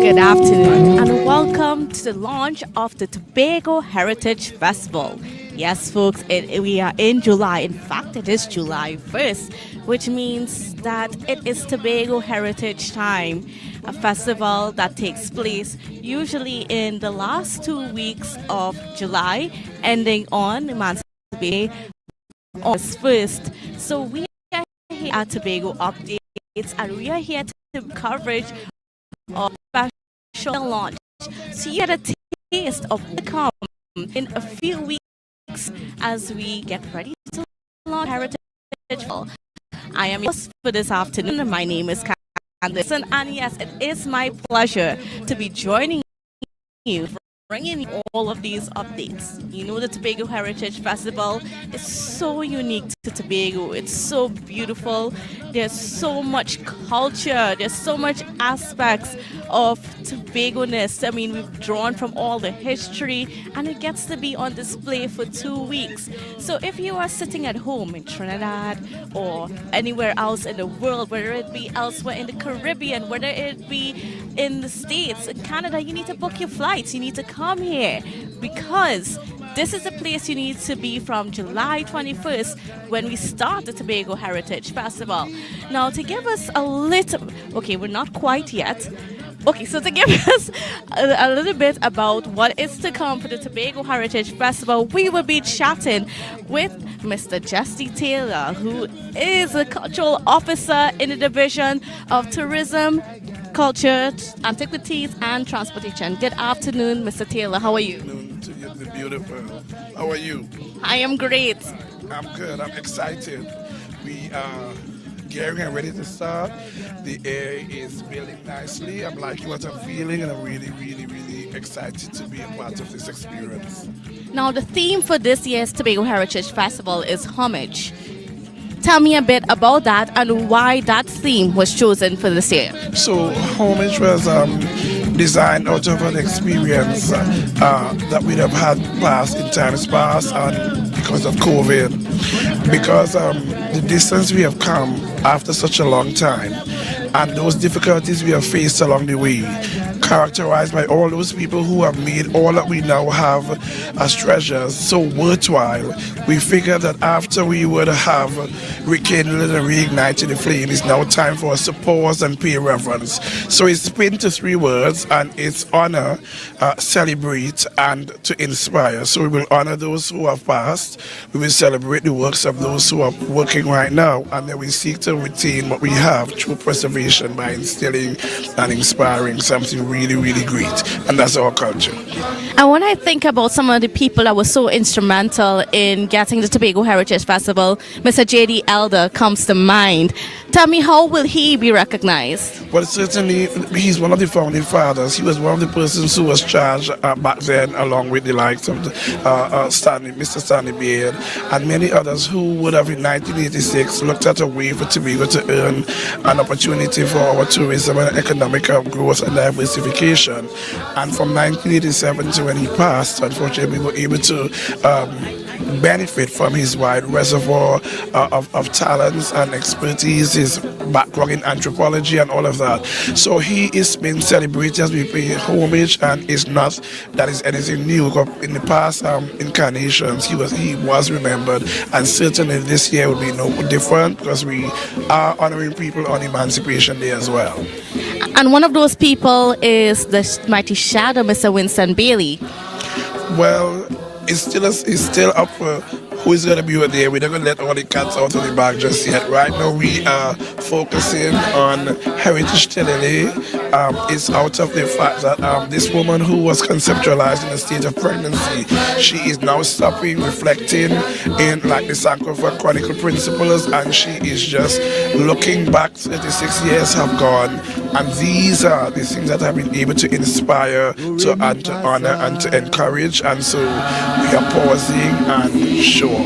Good afternoon and welcome to the launch of the Tobago Heritage Festival. Yes, folks, we are in July. In fact, it is July 1st, which means that it is Tobago Heritage Time, a festival that takes place usually in the last 2 weeks of July, ending on Emancipation Day, August 1st. So we are here at Tobago Updates and we are here to coverage of special launch. So you get a taste of what to come in a few weeks as we get ready to launch Heritage Festival. I am your host for this afternoon and my name is Candice. And yes, it is my pleasure to be joining you, bringing you all of these updates. You know, the Tobago Heritage Festival is so unique to Tobago. It's so beautiful. There's so much culture. There's so much aspects of Tobago-ness. I mean, we've drawn from all the history and it gets to be on display for 2 weeks. So if you are sitting at home in Trinidad or anywhere else in the world, whether it be elsewhere in the Caribbean, whether it be in the States, in Canada, you need to book your flights. You need to come here because this is the place you need to be from July 21st when we start the Tobago Heritage Festival. Now, to give us a little, okay, we're not quite yet. Okay, so to give us a little bit about what is to come for the Tobago Heritage Festival, we will be chatting with Mr. Jesse Taylor, who is a cultural officer in the Division of Tourism, Culture, Antiquities and Transportation. Good afternoon, Mr. Taylor. How are you? Good afternoon to you, the beautiful. How are you? I am great. I'm good. I'm excited. We are gearing and ready to start. The air is building nicely. I'm liking what I'm feeling, and I'm really, really, really excited to be a part of this experience. Now, the theme for this year's Tobago Heritage Festival is HOMAGE. Tell me a bit about that and why that theme was chosen for this year. So, Homage was designed out of an experience that we'd have had past in times past and because of COVID. Because the distance we have come after such a long time and those difficulties we have faced along the way, characterized by all those people who have made all that we now have as treasures so worthwhile, we figured that after we would have rekindled and reignited the flame, it's now time for us to pause and pay reverence. So it's pinned to 3 words, and it's honor, celebrate, and to inspire. So we will honor those who have passed, we will celebrate the works of those who are working right now, and then we seek to retain what we have through preservation by instilling and inspiring something really, really great. And that's our culture. And when I think about some of the people that were so instrumental in getting the Tobago Heritage Festival, Mr. J.D. Elder comes to mind. Tell me, how will he be recognized? Well, certainly, he's one of the founding fathers. He was one of the persons who was charged back then, along with the likes of Mr. Stanley Beard and many others who would have in 1986 looked at a way for Tobago to earn an opportunity for our tourism and economic growth and diversification. And from 1987 to when he passed, unfortunately, we were able to benefit from his wide reservoir of talents and expertise, his background in anthropology and all of that. So he is being celebrated as we pay homage, and it's not that is anything new. In the past incarnations, he was remembered, and certainly this year will be no different because we are honoring people on Emancipation Day as well. And one of those people is the mighty shadow, Mr. Winston Bailey. Well, it's still up for who is going to be there. We're not going to let all the cats out of the bag just yet. Right now, we are focusing on Heritage TELEAYE. It's out of the fact that this woman who was conceptualized in a state of pregnancy, she is now stopping, reflecting in like the Sankofa Chronicle principles, and she is just looking back. 36 years have gone, and these are the things that have been able to inspire, to honor, and to encourage. And so we are pausing and show off.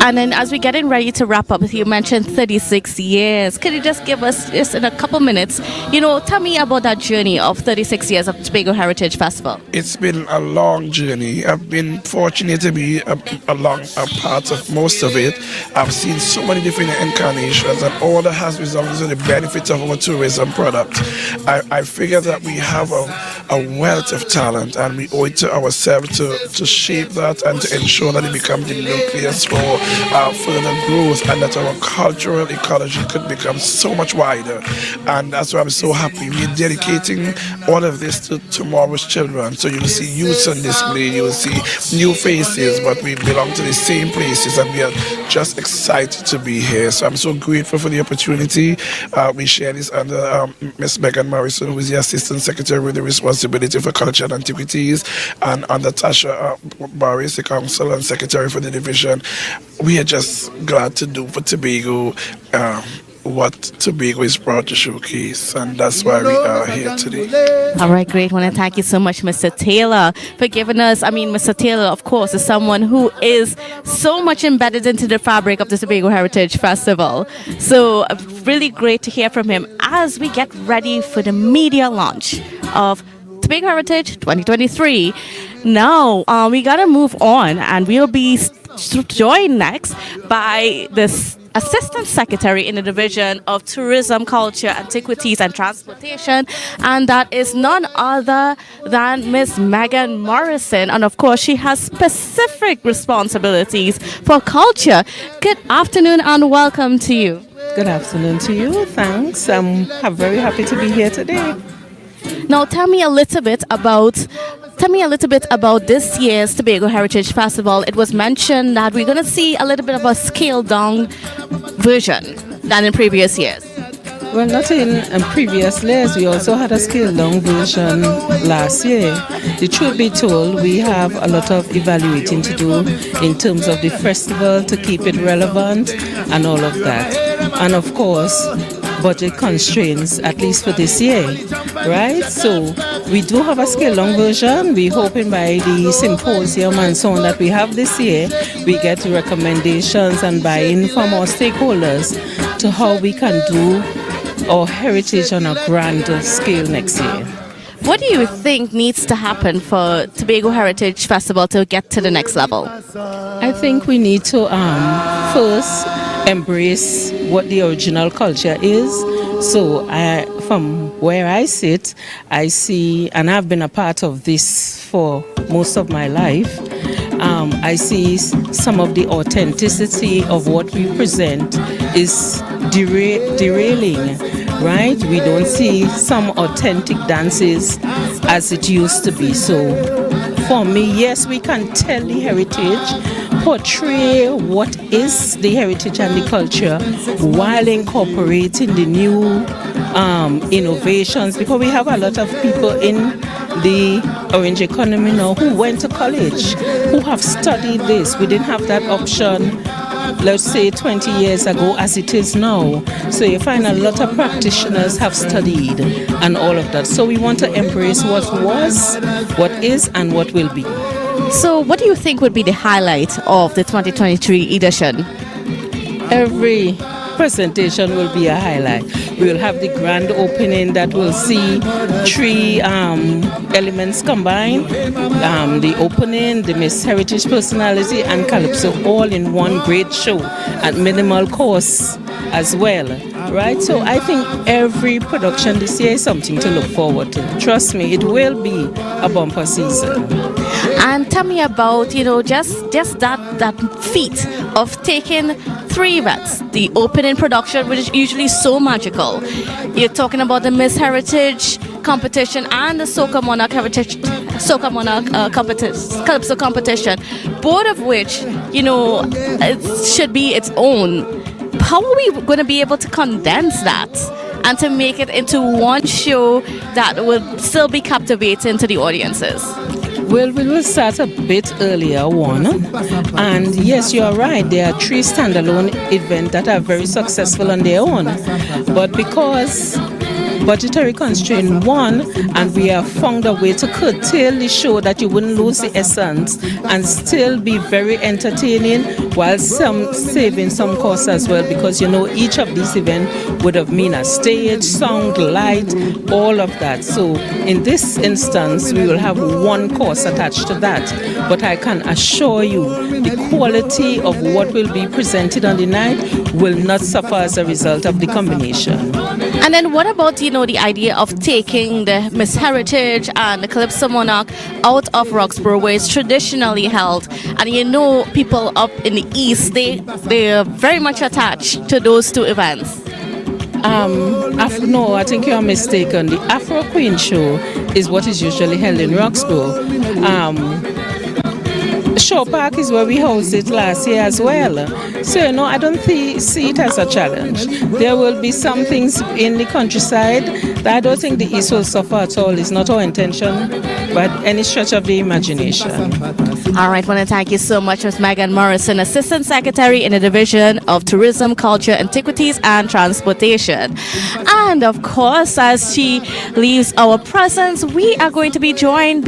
And then as we're getting ready to wrap up, you mentioned 36 years. Could you just give us, just in a couple minutes, tell me about that journey of 36 years of Tobago Heritage Festival? It's been a long journey. I've been fortunate to be a part of most of it. I've seen so many different incarnations, and all that has resulted in the benefits of our tourism product. I figure that we have a wealth of talent, and we owe it to ourselves to shape that and to ensure that it becomes the nucleus for further growth, and that our cultural ecology could become so much wider. And that's why I'm so happy. We're dedicating all of this to tomorrow's children. So you'll see youth on display, you'll see new faces, but we belong to the same places, and we are just excited to be here. So I'm so grateful for the opportunity. We share this under Miss Megan Morrison, who is the Assistant Secretary with the responsibility for culture and antiquities, and under Tasha Barris, the Council and Secretary for the Division. We are just glad to do for Tobago what Tobago is proud to showcase, and that's why we are here today. All right, great. I want to thank you so much, Mr. Taylor, for giving us, Mr. Taylor, of course, is someone who is so much embedded into the fabric of the Tobago Heritage Festival. So really great to hear from him as we get ready for the media launch of Tobago Heritage 2023. Now, we got to move on, and we'll be joined next by this Assistant Secretary in the Division of Tourism, Culture, Antiquities and Transportation, and that is none other than Miss Megan Morrison, and of course she has specific responsibilities for culture. Good afternoon and welcome to you. Good afternoon to you. Thanks. I'm very happy to be here today. Now tell me a little bit about this year's Tobago Heritage Festival. It was mentioned that we're going to see a little bit of a scaled down version than in previous years. Well, not in previous years. We also had a scaled down version last year. The truth be told, we have a lot of evaluating to do in terms of the festival to keep it relevant and all of that. And of course, budget constraints, at least for this year, right? So we do have a scale-down version. We're hoping by the symposium and so on that we have this year, we get recommendations and buy-in from our stakeholders to how we can do our heritage on a grander scale next year. What do you think needs to happen for Tobago Heritage Festival to get to the next level? I think we need to first embrace what the original culture is. So from where I sit, I see, and I've been a part of this for most of my life, I see some of the authenticity of what we present is derailing, right? We don't see some authentic dances as it used to be. So for me, yes, we can tell the heritage, portray what is the heritage and the culture while incorporating the new innovations, because we have a lot of people in the orange economy now who went to college, who have studied this. We didn't have that option, let's say 20 years ago as it is now. So you find a lot of practitioners have studied and all of that. So we want to embrace what was, what is, and what will be. So what do you think would be the highlight of the 2023 edition? Every presentation will be a highlight. We will have the grand opening that will see three elements combined. The opening, the Miss Heritage Personality, and Calypso, all in one great show at minimal cost as well, right? So I think every production this year is something to look forward to. Trust me, it will be a bumper season. And tell me about, just that feat of taking three events, the opening production, which is usually so magical. You're talking about the Miss Heritage competition and the Soca Monarch Calypso competition, both of which, it should be its own. How are we going to be able to condense that and to make it into one show that will still be captivating to the audiences? Well, we will start a bit earlier, one. And yes, you are right. There are three standalone events that are very successful on their own. But because budgetary constraint one, and we have found a way to curtail the show that you wouldn't lose the essence and still be very entertaining while saving some costs as well, because each of these events would have mean a stage, sound, light, all of that. So in this instance, we will have one cost attached to that. But I can assure you the quality of what will be presented on the night will not suffer as a result of the combination. And then what about, the idea of taking the Miss Heritage and the Calypso Monarch out of Roxborough, where it's traditionally held? And people up in the east, they are very much attached to those two events. No, I think you are mistaken. The Afro Queen show is what is usually held in Roxborough. Shaw Park is where we hosted it last year as well. So, I don't see it as a challenge. There will be some things in the countryside that I don't think the East will suffer at all. It's not our intention, but any stretch of the imagination. All right, I want to thank you so much, Ms. Megan Morrison, Assistant Secretary in the Division of Tourism, Culture, Antiquities and Transportation. And of course, as she leaves our presence, we are going to be joined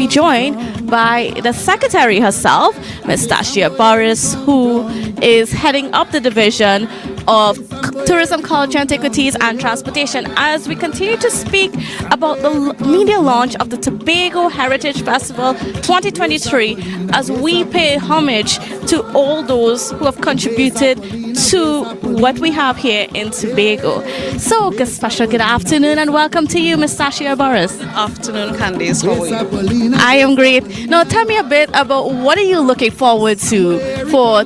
by the Secretary herself, Ms. Tasha Boris, who is heading up the Division of Tourism, Culture, Antiquities and Transportation, as we continue to speak about the media launch of the Tobago Heritage Festival 2023, as we pay homage to all those who have contributed to what we have here in Tobago. So, special good afternoon and welcome to you, Ms. Tasha Boris. Afternoon, Candice. How are you? I am great. Now, tell me a bit about what are you looking forward to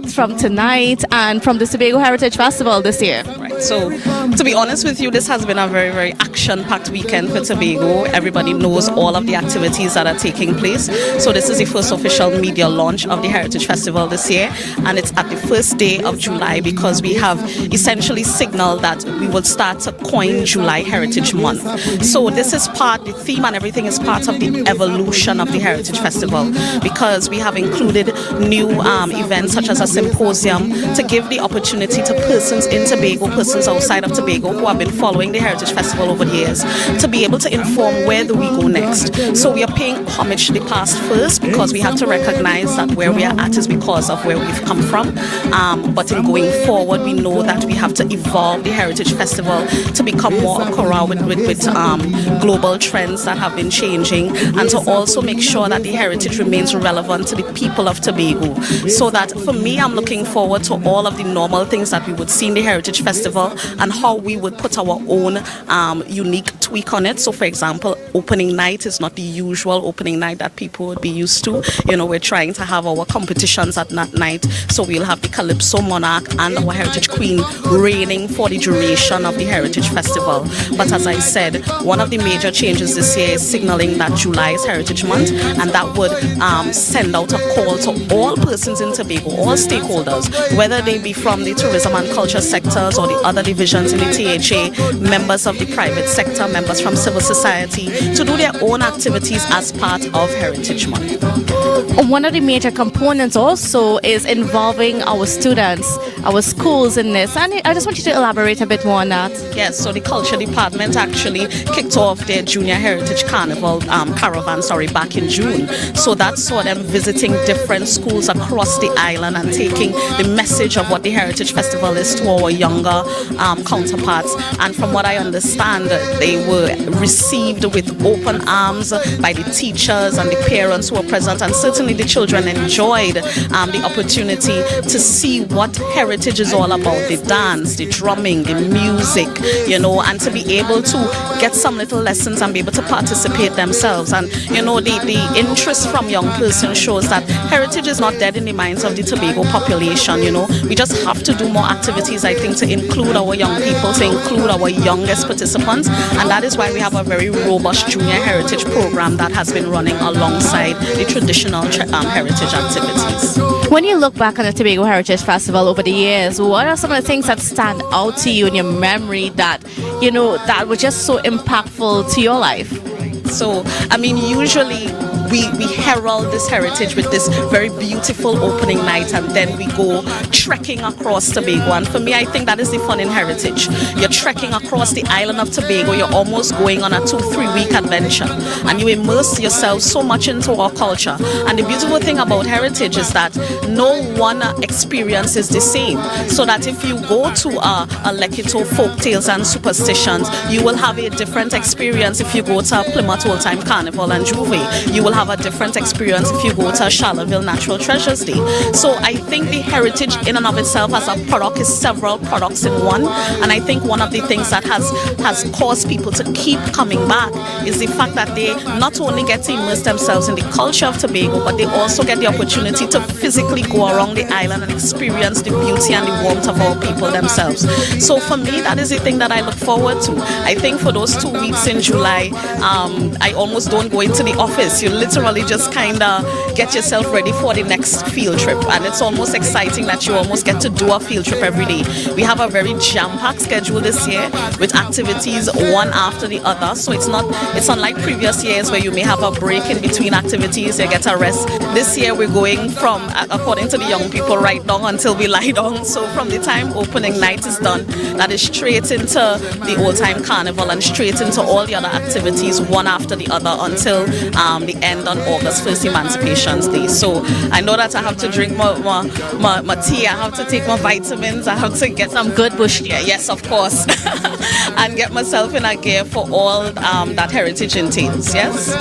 from tonight and from the Tobago Heritage Festival this year? Right. So, to be honest with you, this has been a very, very action-packed weekend for Tobago. Everybody knows all of the activities that are taking place. So, this is the first official media launch of the Heritage Festival this year, and it's at the first day of July, because we have essentially signaled that we will start to coin July Heritage Month. So this is the theme and everything is part of the evolution of the Heritage Festival, because we have included new events such as a symposium to give the opportunity to persons in Tobago, persons outside of Tobago who have been following the Heritage Festival over the years, to be able to inform where do we go next. So we are paying homage to the past first, because we have to recognize that where we are at is because of where we've come from. But in going forward, we know that we have to evolve the Heritage Festival to become more accurate with global trends that have been changing, and to also make sure that the heritage remains relevant to the people of Tobago. So that for me, I'm looking forward to all of the normal things that we would see in the Heritage Festival and how we would put our own unique tweak on it. So for example, opening night is not the usual opening night that people would be used to. We're trying to have our competitions at that night. So we'll have the Calypso Monarch and our Heritage Queen reigning for the duration of the Heritage Festival. But as I said, one of the major changes this year is signaling that July is Heritage Month, and that would send out a call to all persons in Tobago, all stakeholders, whether they be from the tourism and culture sectors or the other divisions in the THA, members of the private sector, members from civil society, to do their own activities as part of Heritage Month. One of the major components also is involving our students, our schools in this, and I just want you to elaborate a bit more on that. Yes, so the culture department actually kicked off their Junior Heritage Carnival caravan back in June. So that saw them visiting different schools across the island and taking the message of what the Heritage Festival is to our younger counterparts. And from what I understand, they were received with open arms by the teachers and the parents who were present, and certainly the children enjoyed the opportunity to see what heritage is all about, the dance, the drumming, the music, and to be able to get some little lessons and be able to participate themselves. And the interest from young persons shows that heritage is not dead in the minds of the Tobago population. We just have to do more activities, I think, to include our young people, to include our youngest participants, and that is why we have a very robust junior heritage program that has been running alongside the traditional heritage activities. When you look back on the Tobago Heritage Festival over the years, what are some of the things that stand out to you in your memory that that were just so impactful to your life? So, usually we herald this heritage with this very beautiful opening night, and then we go trekking across Tobago. And for me, I think that is the fun in heritage. You're trekking across the island of Tobago. You're almost going on a 2-3 week adventure, and you immerse yourself so much into our culture. And the beautiful thing about heritage is that no one experience is the same. So that if you go to a Lekito folk tales and superstitions, you will have a different experience. If you go to Plymouth Old Time Carnival and Juve, you will have a different experience if you go to Charlottesville Natural Treasures Day. So I think the heritage in and of itself as a product is several products in one. And I think one of the things that has caused people to keep coming back is the fact that they not only get to immerse themselves in the culture of Tobago, but they also get the opportunity to physically go around the island and experience the beauty and the warmth of our people themselves. So for me, that is the thing that I look forward to. I think for those 2 weeks in July, I almost don't go into the office. You literally just kind of get yourself ready for the next field trip, and it's almost exciting that you almost get to do a field trip every day. We have a very jam-packed schedule this year with activities one after the other, so it's unlike previous years where you may have a break in between activities, you get a rest. This year we're going from, according to the young people, right down until we lie down. So from the time opening night is done, that is straight into the Old Time Carnival and straight into all the other activities one after the other until the end on August 1st, Emancipation's Day. So I know that I have to drink my tea, I have to take my vitamins, I have to get some good bush gear, yes, of course, and get myself in a gear for all that heritage entails, yes.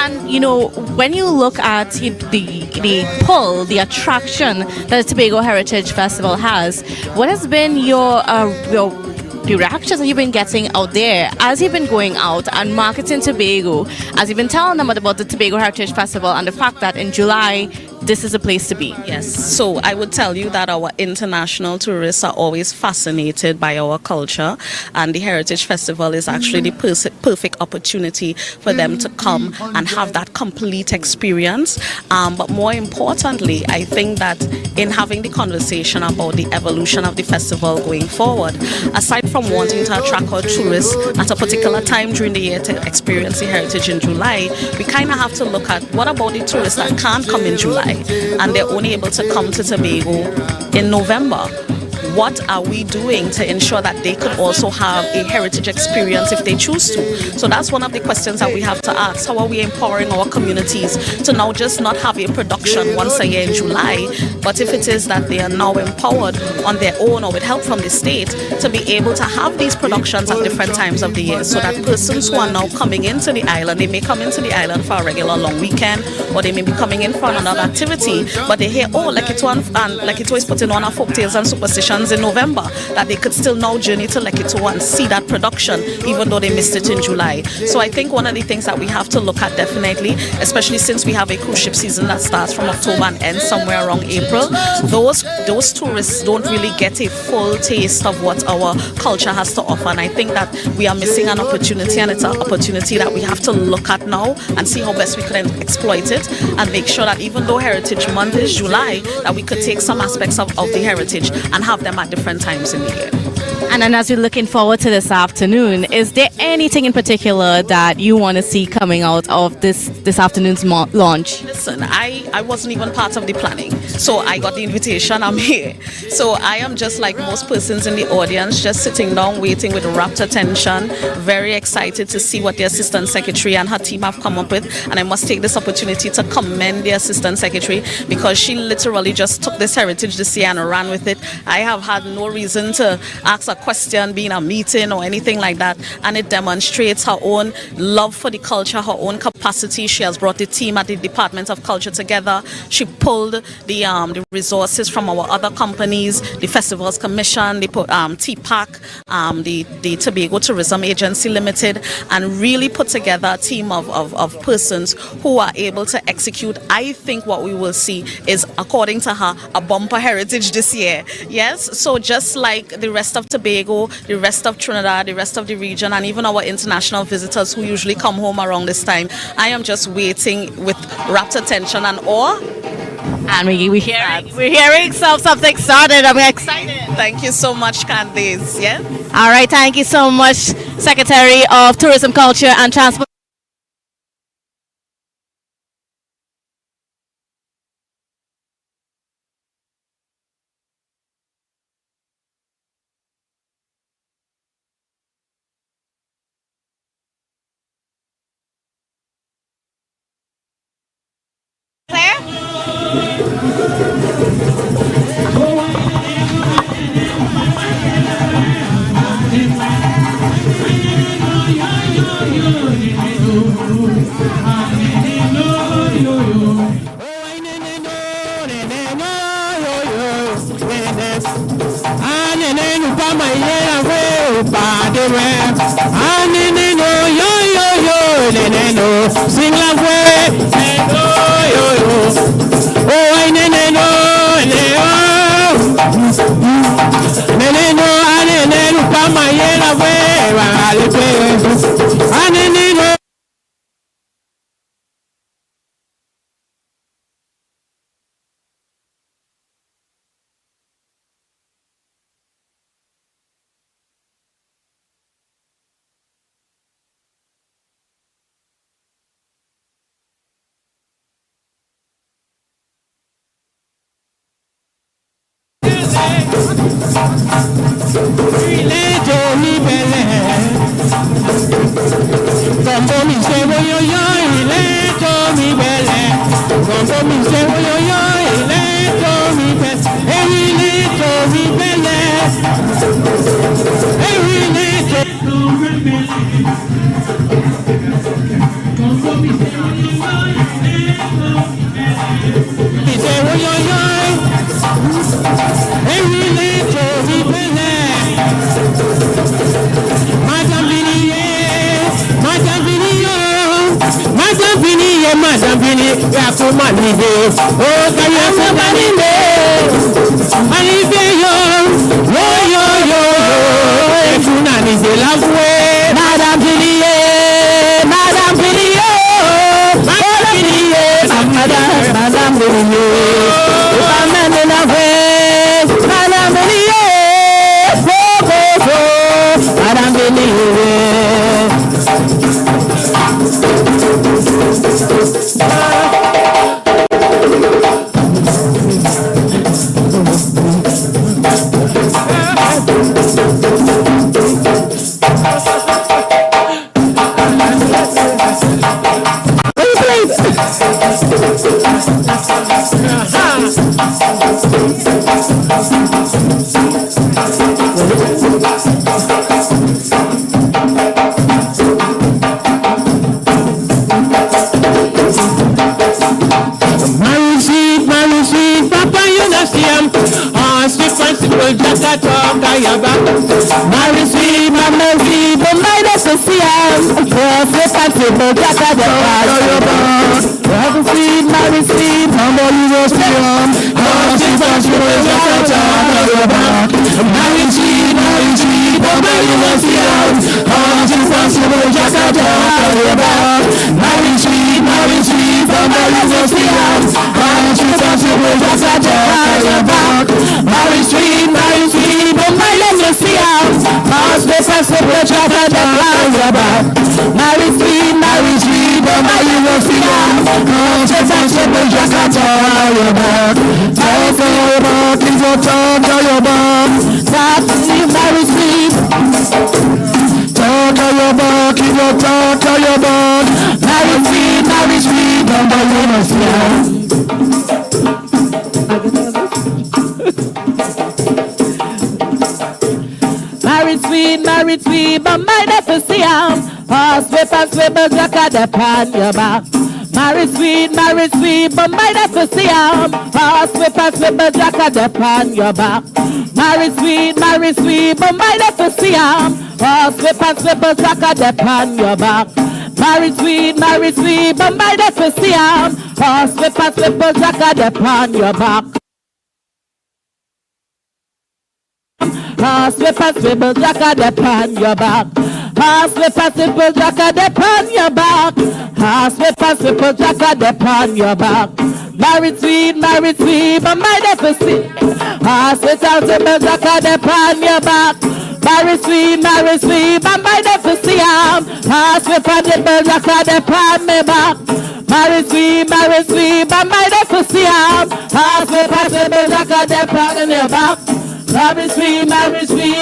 And you know, when you look at the pull, the attraction that the Tobago Heritage Festival has, what has been your the reactions that you've been getting out there as you've been going out and marketing Tobago, as you've been telling them about the Tobago Heritage Festival and the fact that in July this is a place to be? Yes, so I would tell you that our international tourists are always fascinated by our culture, and the Heritage Festival is actually the perfect opportunity for them to come and have that complete experience. But more importantly, I think that in having the conversation about the evolution of the festival going forward, aside from wanting to attract our tourists at a particular time during the year to experience the heritage in July, we kind of have to look at what about the tourists that can't come in July and they're only able to come to Tobago in November. What are we doing to ensure that they could also have a heritage experience if they choose to? So that's one of the questions that we have to ask. How are we empowering our communities to now just not have a production once a year in July, but if it is that they are now empowered on their own or with help from the state to be able to have these productions at different times of the year, so that persons who are now coming into the island, they may come into the island for a regular long weekend, or they may be coming in for another activity, but they hear, oh, Lekito is putting on a folk tales and superstitions in November, that they could still now journey to Lekito and see that production even though they missed it in July. So I think one of the things that we have to look at definitely, especially since we have a cruise ship season that starts from October and ends somewhere around April, those tourists don't really get a full taste of what our culture has to offer, and I think that we are missing an opportunity, and it's an opportunity that we have to look at now and see how best we can exploit it and make sure that even though Heritage Month is July, that we could take some aspects of the heritage and have them at different times in the year. And then as you're looking forward to this afternoon, is there anything in particular that you want to see coming out of this afternoon's launch? Listen, I wasn't even part of the planning, so I got the invitation, I'm here. So I am just like most persons in the audience, just sitting down waiting with rapt attention, very excited to see what the Assistant Secretary and her team have come up with. And I must take this opportunity to commend the Assistant Secretary, because she literally just took this heritage this year and ran with it. I have had no reason to ask a question, being a meeting or anything like that, and it demonstrates her own love for the culture, her own capacity. She has brought the team at the Department of Culture together. She pulled the resources from our other companies, the Festivals Commission, the TPAC, the Tobago Tourism Agency Limited, and really put together a team of persons who are able to execute. I think what we will see is, according to her, a bumper heritage this year. Yes, so just like the rest of Tobago, the rest of Trinidad, the rest of the region, and even our international visitors who usually come home around this time, I am just waiting with rapt attention and awe. And we're hearing something started. I'm excited. Thank you so much, Candice. Yeah. All right. Thank you so much, Secretary of Tourism, Culture and Transport. Sing la way, oh, nene no, nene pa mayela way, nene no. Married sweet, but my never see him. Pass whip and swivel, jack at the pan your back. Married sweet, but my never see him. Pass whip and swivel, jack at the pan your back. Married sweet, but my never see him. Pass whip and swivel, jack at the pan your back. Married sweet, but my never see him. Pass whip and swivel, jack at the pan your back. Pass whip and swivel, jack at the pan your back. Pass whip and swivel, jack at the pan your back. Pass whip and swivel, jack at the pan your back. Married sweet, but my never see. Pass whip and swivel, jack at the pan your back. Married sweet, but my never see him. Pass whip and swivel, jack at the pan me back. Married sweet, but my never see him. Pass whip and swivel, jack at the pan in your back. Married sweet,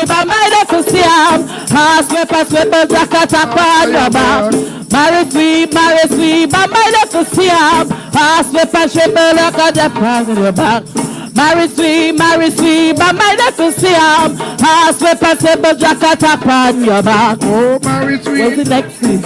but my never see him. Siam. Horse whippers, whippers, jack attack on your back. Marry sweet, but my little Siam. Horse whippers, triple, look at the pass on your back. Marry sweet, but my little Siam. Horse whippers, triple, jack attack on your back. Oh, Mary Sweet. What's the next thing?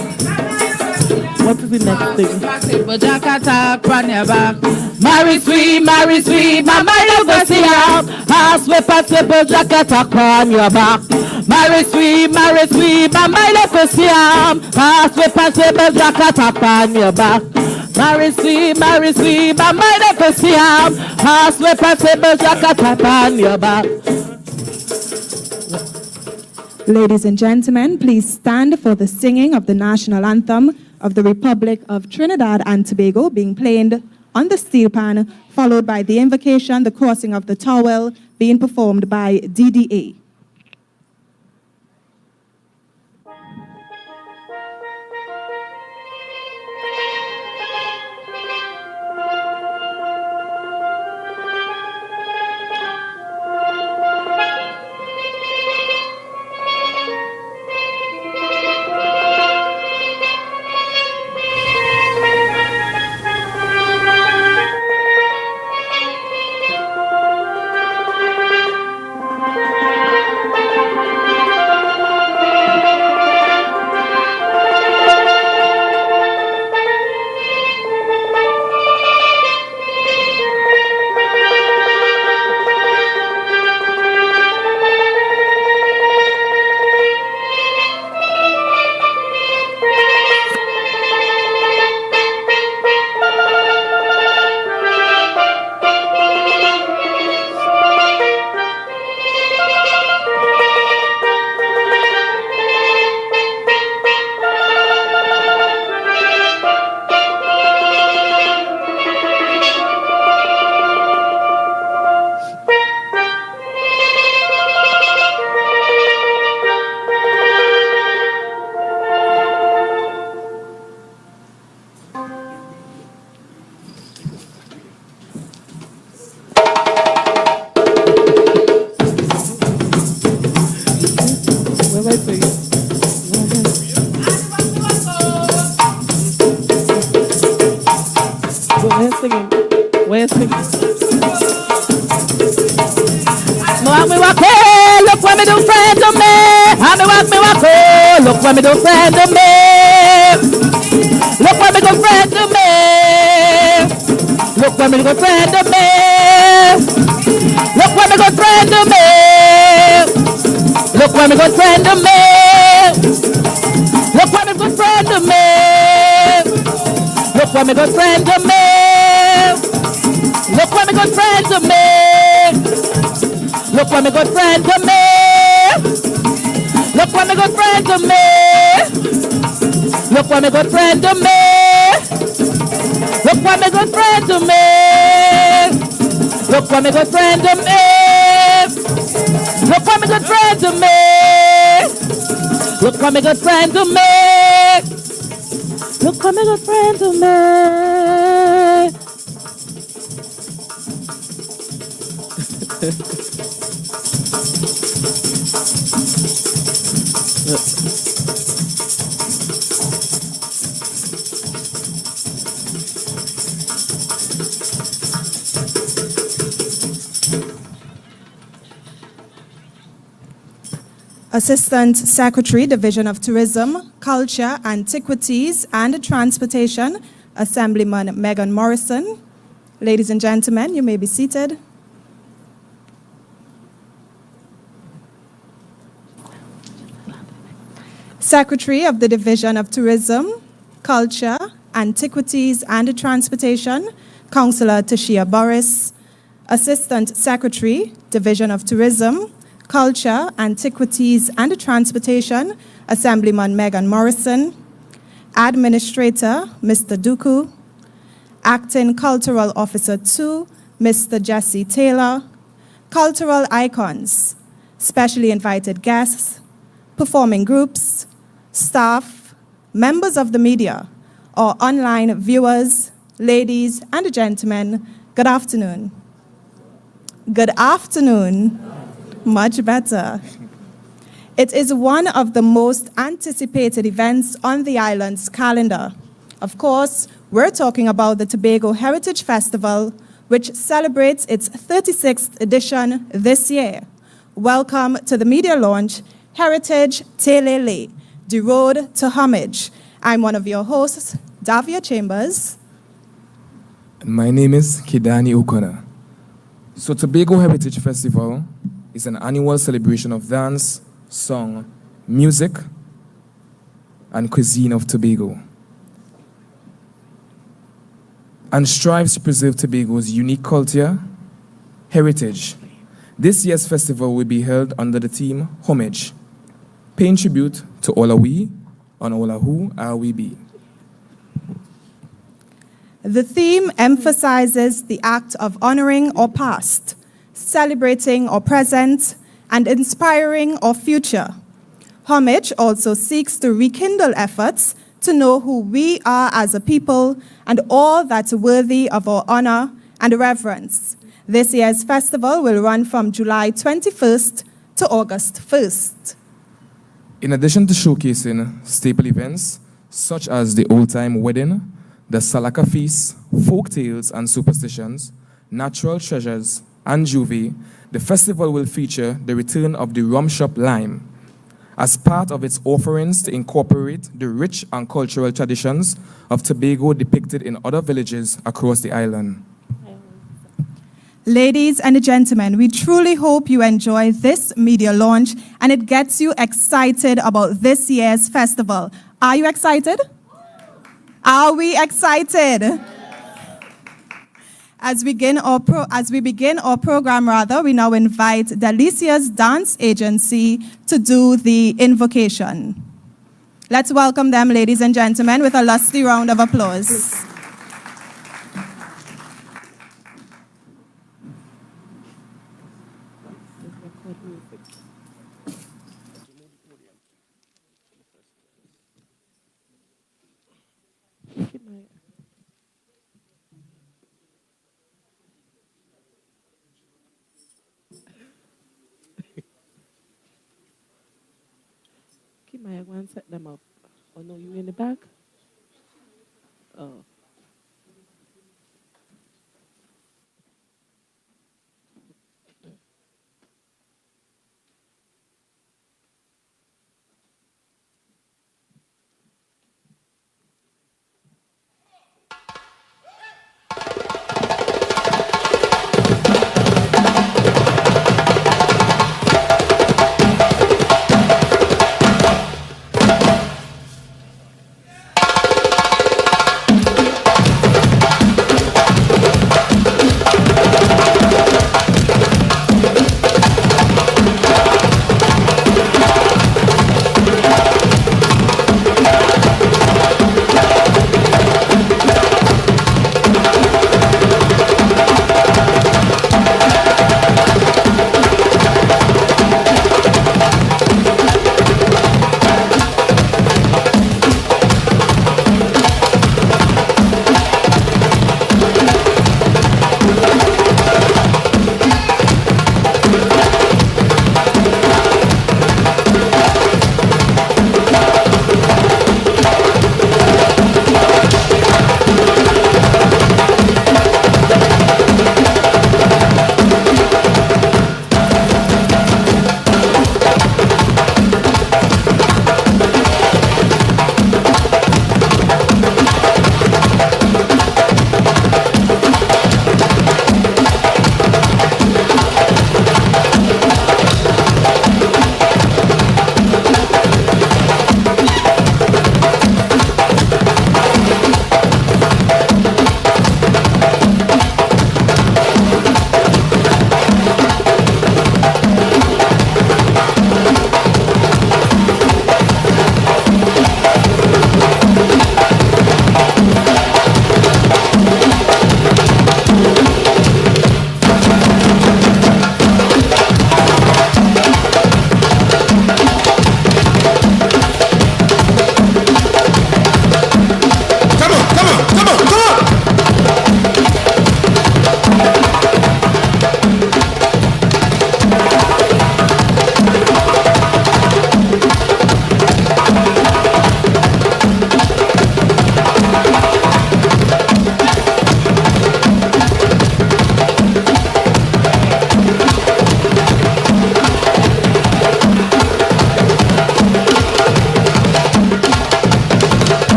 What is the next thing? But Jack attack on your back. Marry sweet, but my little Siam. Horse whippers, triple, jack attack on your back. Marry sweet, but my little Siam. Horse whippers, triple, jack attack on your back. Marry sweet, but my little Siam. Horse whippers, triple, jack attack on your back. Ladies and gentlemen, please stand for the singing of the national anthem of the Republic of Trinidad and Tobago, being played on the steel pan, followed by the invocation, the crossing of the towel, being performed by DDA. We're singing. Look what me do, friend of me. Look what me do, friend of me. Look what me do, friend of me. Look what me do, friend of me. Look what me do, friend of me. Look what me do, friend of me. Look what me do, friend of me. Look what me good friend of me. Look what me good friend of me. Look what me good friend of me. Look what me good friend of me. Look what me good friend of me. Look what me good friend of me. Look what me good friend of me. Look what me good friend of me. Look what me good friend of me. Look what me good friend of me. Assistant Secretary, Division of Tourism, Culture, Antiquities and Transportation, Assemblyman Megan Morrison. Ladies and gentlemen, you may be seated. Secretary of the Division of Tourism, Culture, Antiquities and Transportation, Councillor Tashia Boris. Assistant Secretary, Division of Tourism, Culture, Antiquities and Transportation, Assemblyman Megan Morrison. Administrator, Mr. Duku. Acting Cultural Officer 2, Mr. Jesse Taylor. Cultural icons, specially invited guests, performing groups, staff, members of the media, or online viewers, ladies and gentlemen, good afternoon. Good afternoon. Much better. It is one of the most anticipated events on the island's calendar. Of course, we're talking about the Tobago Heritage Festival, which celebrates its 36th edition this year. Welcome to the media launch, Heritage TELEAYE, the road to homage. I'm one of your hosts, Davia Chambers. My name is Kidani O'Connor. So Tobago Heritage Festival is an annual celebration of dance, song, music, and cuisine of Tobago, and strives to preserve Tobago's unique culture, heritage. This year's festival will be held under the theme HOMAGE, paying tribute to all we and all who are we be. The theme emphasizes the act of honoring our past, celebrating our present, and inspiring our future. Homage also seeks to rekindle efforts to know who we are as a people and all that's worthy of our honor and reverence. This year's festival will run from July 21st to August 1st. In addition to showcasing staple events such as the old-time wedding, the salaka feast, folk tales and superstitions, natural treasures, and juve, the festival will feature the return of the rum shop lime as part of its offerings to incorporate the rich and cultural traditions of Tobago depicted in other villages across the island. Ladies and gentlemen, we truly hope you enjoy this media launch and it gets you excited about this year's festival. Are you excited? Are we excited? As we begin our program, we now invite Delicia's Dance Agency to do the invocation. Let's welcome them, ladies and gentlemen, with a lusty round of applause. I want to set them up. Oh no, you in the back? Oh.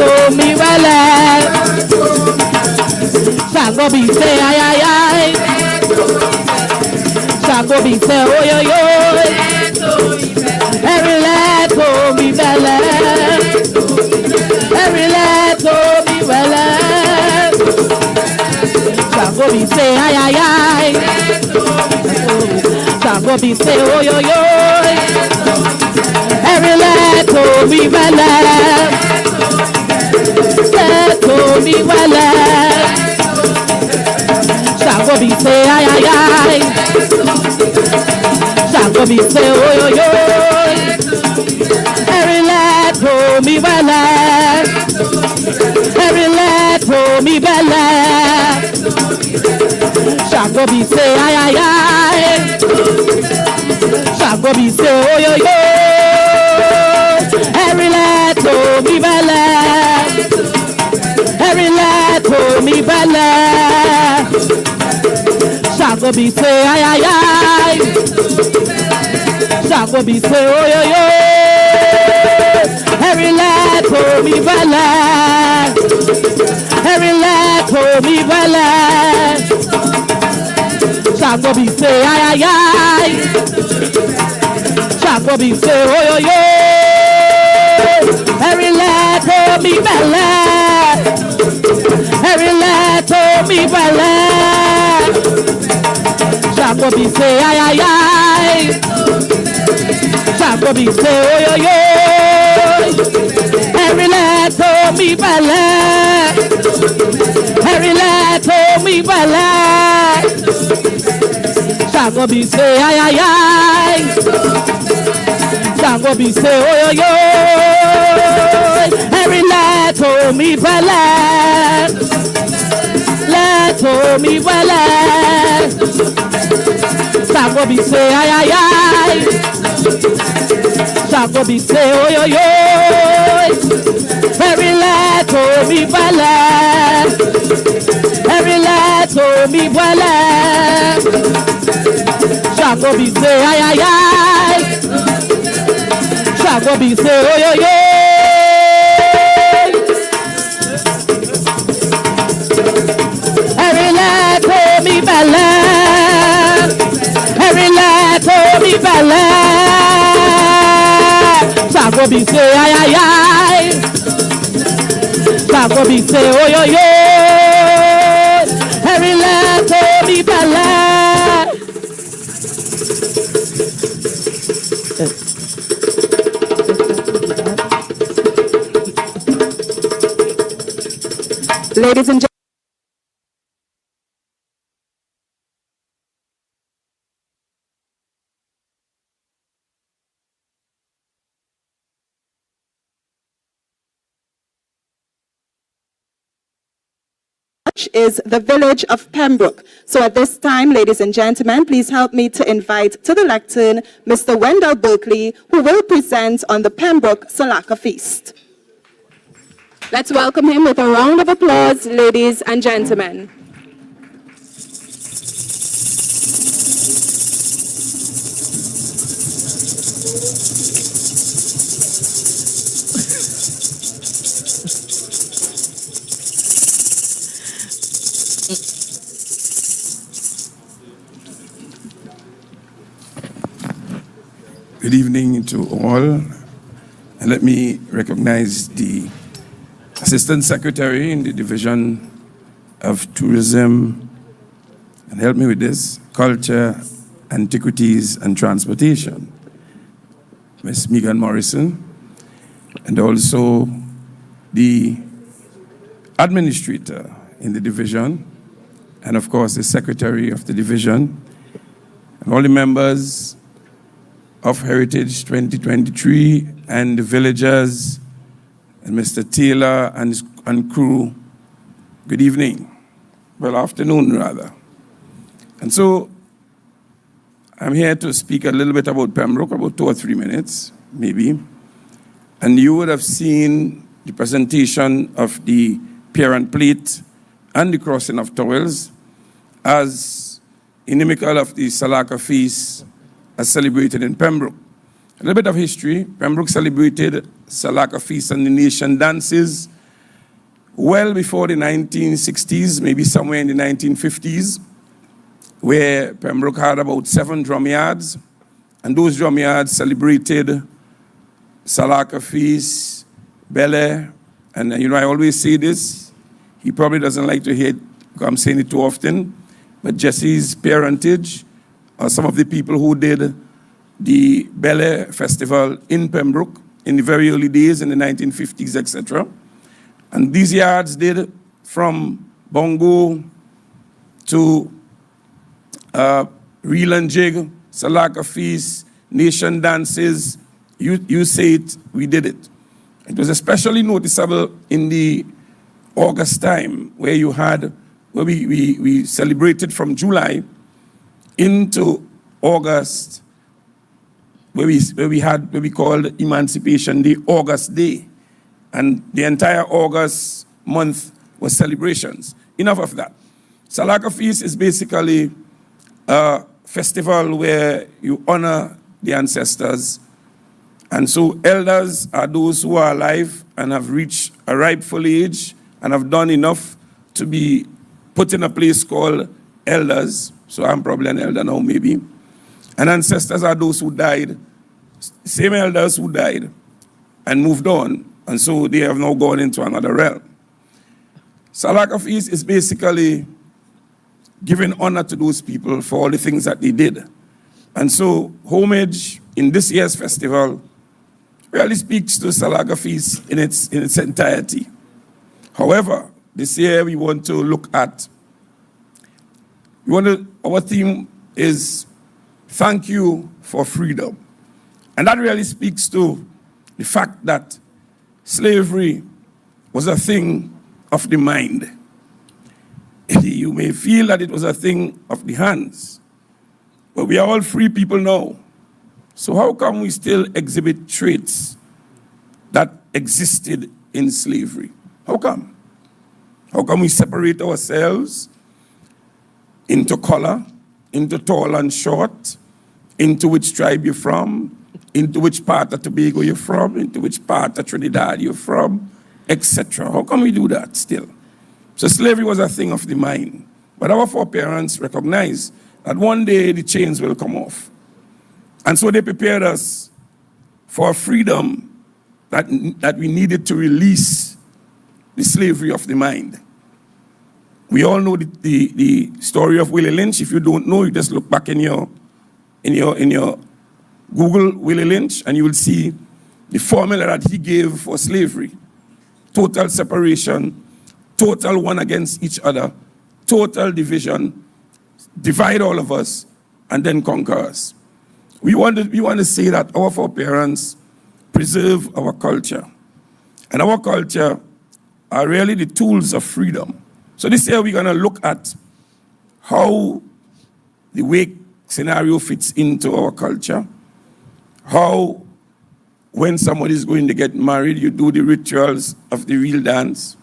to me well. Shango be say ay ay ay. Shango be say oh yo yo. Every let to me well. Every let to me well. Shango be say ay ay ay. Shango be say oh yo yo. Every let to me well. Let to me well. Shango be say ay ay ay. Shango be say oh yo yo. Every let to me well. Every let to me well. Shango be say ay ay ay. Shango be say oh yo yo. Every let to me well. Every let to me well. Shango be say ay ay ay. Shango be say oh yo yo. Every let to me well. Every let to me well. Shango be say ay ay ay. Shango be say oh yo yo. Every let to me well. Every let to me well. Shango be say ay ay ay. Shango be say oh yo yo. Every let to me well. Every let to me well. Shango be say ay ay ay. Shango be say oh yo yo. Every let to me well. Let to me well. Shango be say ay ay ay. Shango be say oh yo yo. Every let to me well. Every let to me well. Shango be say ay ay ay. Shango be say oh yo yo. Every let to me well. Every let to me well. Shango be say ay ay ay. Shango be say oh yo yo. Every let to me well. Ladies and gentlemen, is the village of Pembroke. So at this time, ladies and gentlemen, please help me to invite to the lectern Mr. Wendell Berkeley, who will present on the Pembroke Salaka Feast. Let's welcome him with a round of applause, ladies and gentlemen. Good evening to all, and let me recognize the Assistant Secretary in the Division of Tourism, and help me with this, Culture, Antiquities and Transportation, Ms. Megan Morrison, and also the Administrator in the Division, and of course the Secretary of the Division, and all the members of Heritage 2023 and the villagers and Mr. Taylor and crew. Good evening. Well, afternoon rather. And so I'm here to speak a little bit about Pembroke, about 2 or 3 minutes, maybe. And you would have seen the presentation of the pier and plate and the crossing of towels as inimical of the Salaka feast as celebrated in Pembroke. A little bit of history. Pembroke celebrated Salaka feast and the nation dances well before the 1960s, maybe somewhere in the 1950s, where Pembroke had about 7 drum yards, and those drum yards celebrated salaka feast, bele, and I always say this, he probably doesn't like to hear it because I'm saying it too often, but Jesse's parentage are some of the people who did the bele festival in Pembroke in the very early days in the 1950s, etc. And these yards did from bongo to reel and jig, salaka feast, nation dances. You say it, we did it. It was especially noticeable in the August time where we celebrated from July into August, where we called Emancipation Day, August Day. And the entire August month was celebrations. Enough of that. Salaka Feast is basically a festival where you honor the ancestors. And so elders are those who are alive and have reached a rightful age and have done enough to be put in a place called elders. So I'm probably an elder now, maybe. And ancestors are those who died, same elders who died and moved on. And so they have now gone into another realm. Salaka Feast is basically giving honor to those people for all the things that they did. And so homage in this year's festival really speaks to Salaka Feast in its entirety. However, this year we want to look at, our theme is thank you for freedom. And that really speaks to the fact that slavery was a thing of the mind. You may feel that it was a thing of the hands, but we are all free people now. So how come we still exhibit traits that existed in slavery? How come? How come we separate ourselves into color, into tall and short, into which tribe you're from, into which part of Tobago you're from, into which part of Trinidad you're from, etc. How come we do that still? So slavery was a thing of the mind. But our foreparents recognized that one day the chains will come off. And so they prepared us for a freedom that we needed to release the slavery of the mind. We all know the story of Willie Lynch. If you don't know, you just look back in your Google Willie Lynch, and you will see the formula that he gave for slavery. Total separation, total one against each other, total division, divide all of us, and then conquer us. We want to say that our foreparents preserve our culture. And our culture are really the tools of freedom. So this year we're going to look at how the wake scenario fits into our culture, how when somebody is going to get married, you do the rituals of the real dance,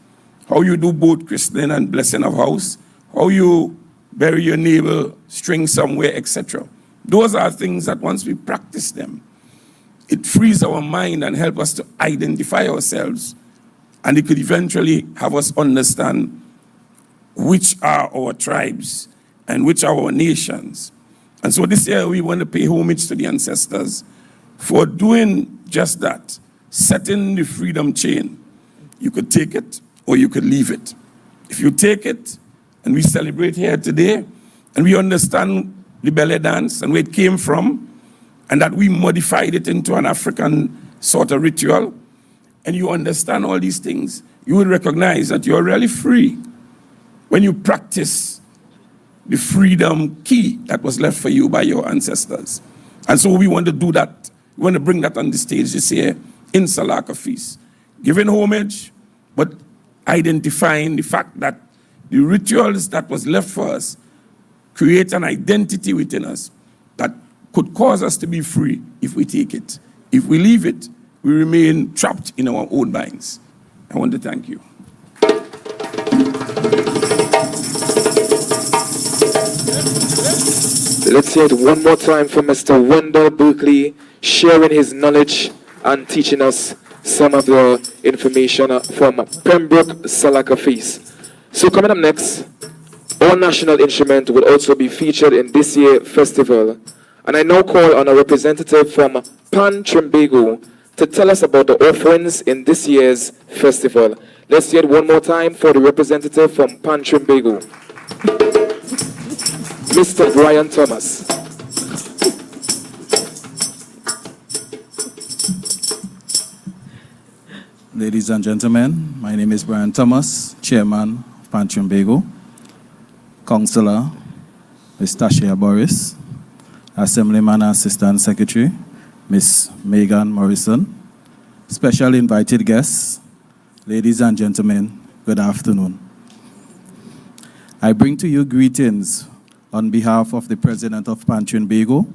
how you do both christening and blessing of house, how you bury your neighbor, string somewhere, etc. Those are things that once we practice them, it frees our mind and helps us to identify ourselves, and it could eventually have us understand which are our tribes and which are our nations. And so this year we want to pay homage to the ancestors for doing just that, setting the freedom chain. You could take it or you could leave it. If you take it, and we celebrate here today, and we understand the belly dance and where it came from, and that we modified it into an African sort of ritual, and you understand all these things, you will recognize that you're really free when you practice the freedom key that was left for you by your ancestors. And so we want to do that. We want to bring that on the stage this year in Salaka Feast, giving homage, but identifying the fact that the rituals that was left for us create an identity within us that could cause us to be free if we take it. If we leave it, we remain trapped in our own minds. I want to thank you. Let's hear it one more time for Mr. Wendell Berkeley, sharing his knowledge and teaching us some of the information from Pembroke Salaka Feast. So coming up next, our national instrument will also be featured in this year's festival. And I now call on a representative from Tobago to tell us about the offerings in this year's festival. Let's hear it one more time for the representative from Tobago, Mr. Brian Thomas. Ladies and gentlemen, my name is Brian Thomas, Chairman of Tobago, Councillor Ms. Tashia Boris, Assemblyman and Assistant Secretary Ms. Megan Morrison, special invited guests, ladies and gentlemen, good afternoon. I bring to you greetings on behalf of the President of Tobago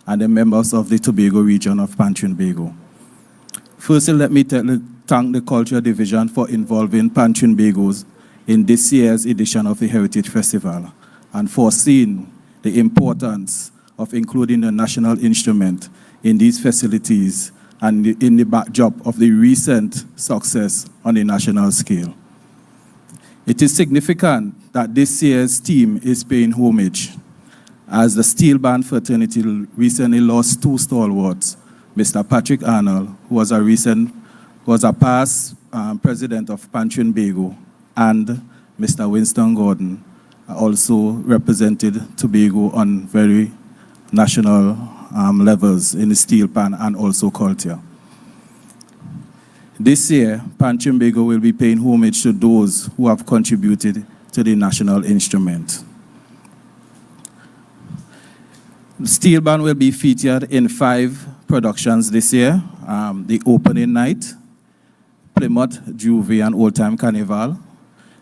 and the members of the Tobago region of Tobago. Firstly, let me thank the Culture Division for involving Tobagos in this year's edition of the Heritage Festival and for seeing the importance of including the national instrument in these facilities and in the backdrop of the recent success on the national scale. It is significant that this year's theme is paying homage, as the Steel Band fraternity recently lost two stalwarts, Mr. Patrick Arnold, who was a past president of Tobago, and Mr. Winston Gordon, also represented Tobago on very national levels in the steel pan and also culture. This year, Tobago will be paying homage to those who have contributed to the national instrument. The steel band will be featured in 5 productions this year. The opening night, Plymouth, Juve and Old Time Carnival,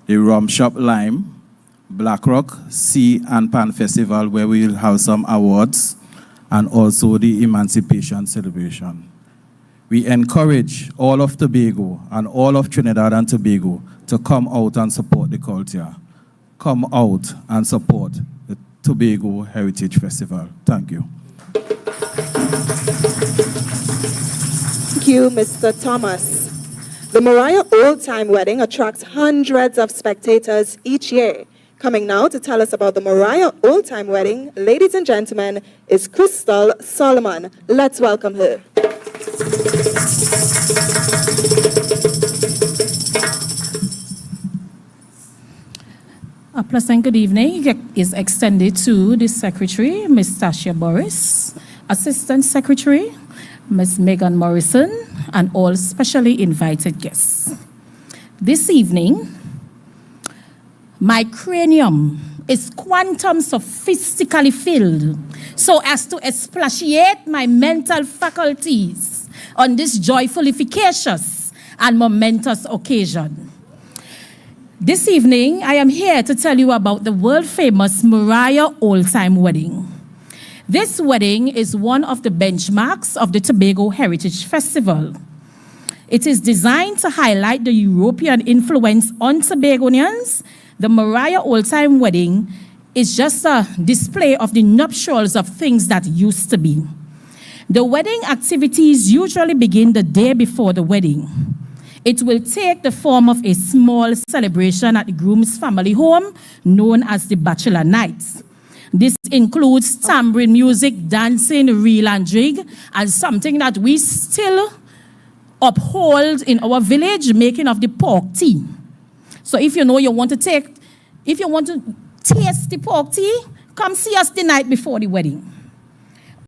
the Rum Shop Lime, Black Rock, Sea and Pan Festival, where we will have some awards, and also the Emancipation Celebration. We encourage all of Tobago and all of Trinidad and Tobago to come out and support the culture. Come out and support the Tobago Heritage Festival. Thank you. Thank you, Mr. Thomas. The Moriah Old Time Wedding attracts hundreds of spectators each year. Coming now to tell us about the Moriah Old Time Wedding, ladies and gentlemen, is Crystal Solomon. Let's welcome her. A pleasant good evening is extended to the Secretary, Ms. Tashia Boris, Assistant Secretary, Ms. Megan Morrison, and all specially invited guests. This evening, my cranium is quantum sophistically filled so as to expatiate my mental faculties on this joyful, efficacious, and momentous occasion. This evening, I am here to tell you about the world-famous Moriah Old Time Wedding. This wedding is one of the benchmarks of the Tobago Heritage Festival. It is designed to highlight the European influence on Tobagonians. The Moriah Old Time Wedding is just a display of the nuptials of things that used to be. The wedding activities usually begin the day before the wedding. It will take the form of a small celebration at the groom's family home, known as the Bachelor Nights. This includes tambourine music, dancing, reel and jig, and something that we still uphold in our village, making of the pork tea. So if you know you want to taste the pork tea, come see us the night before the wedding.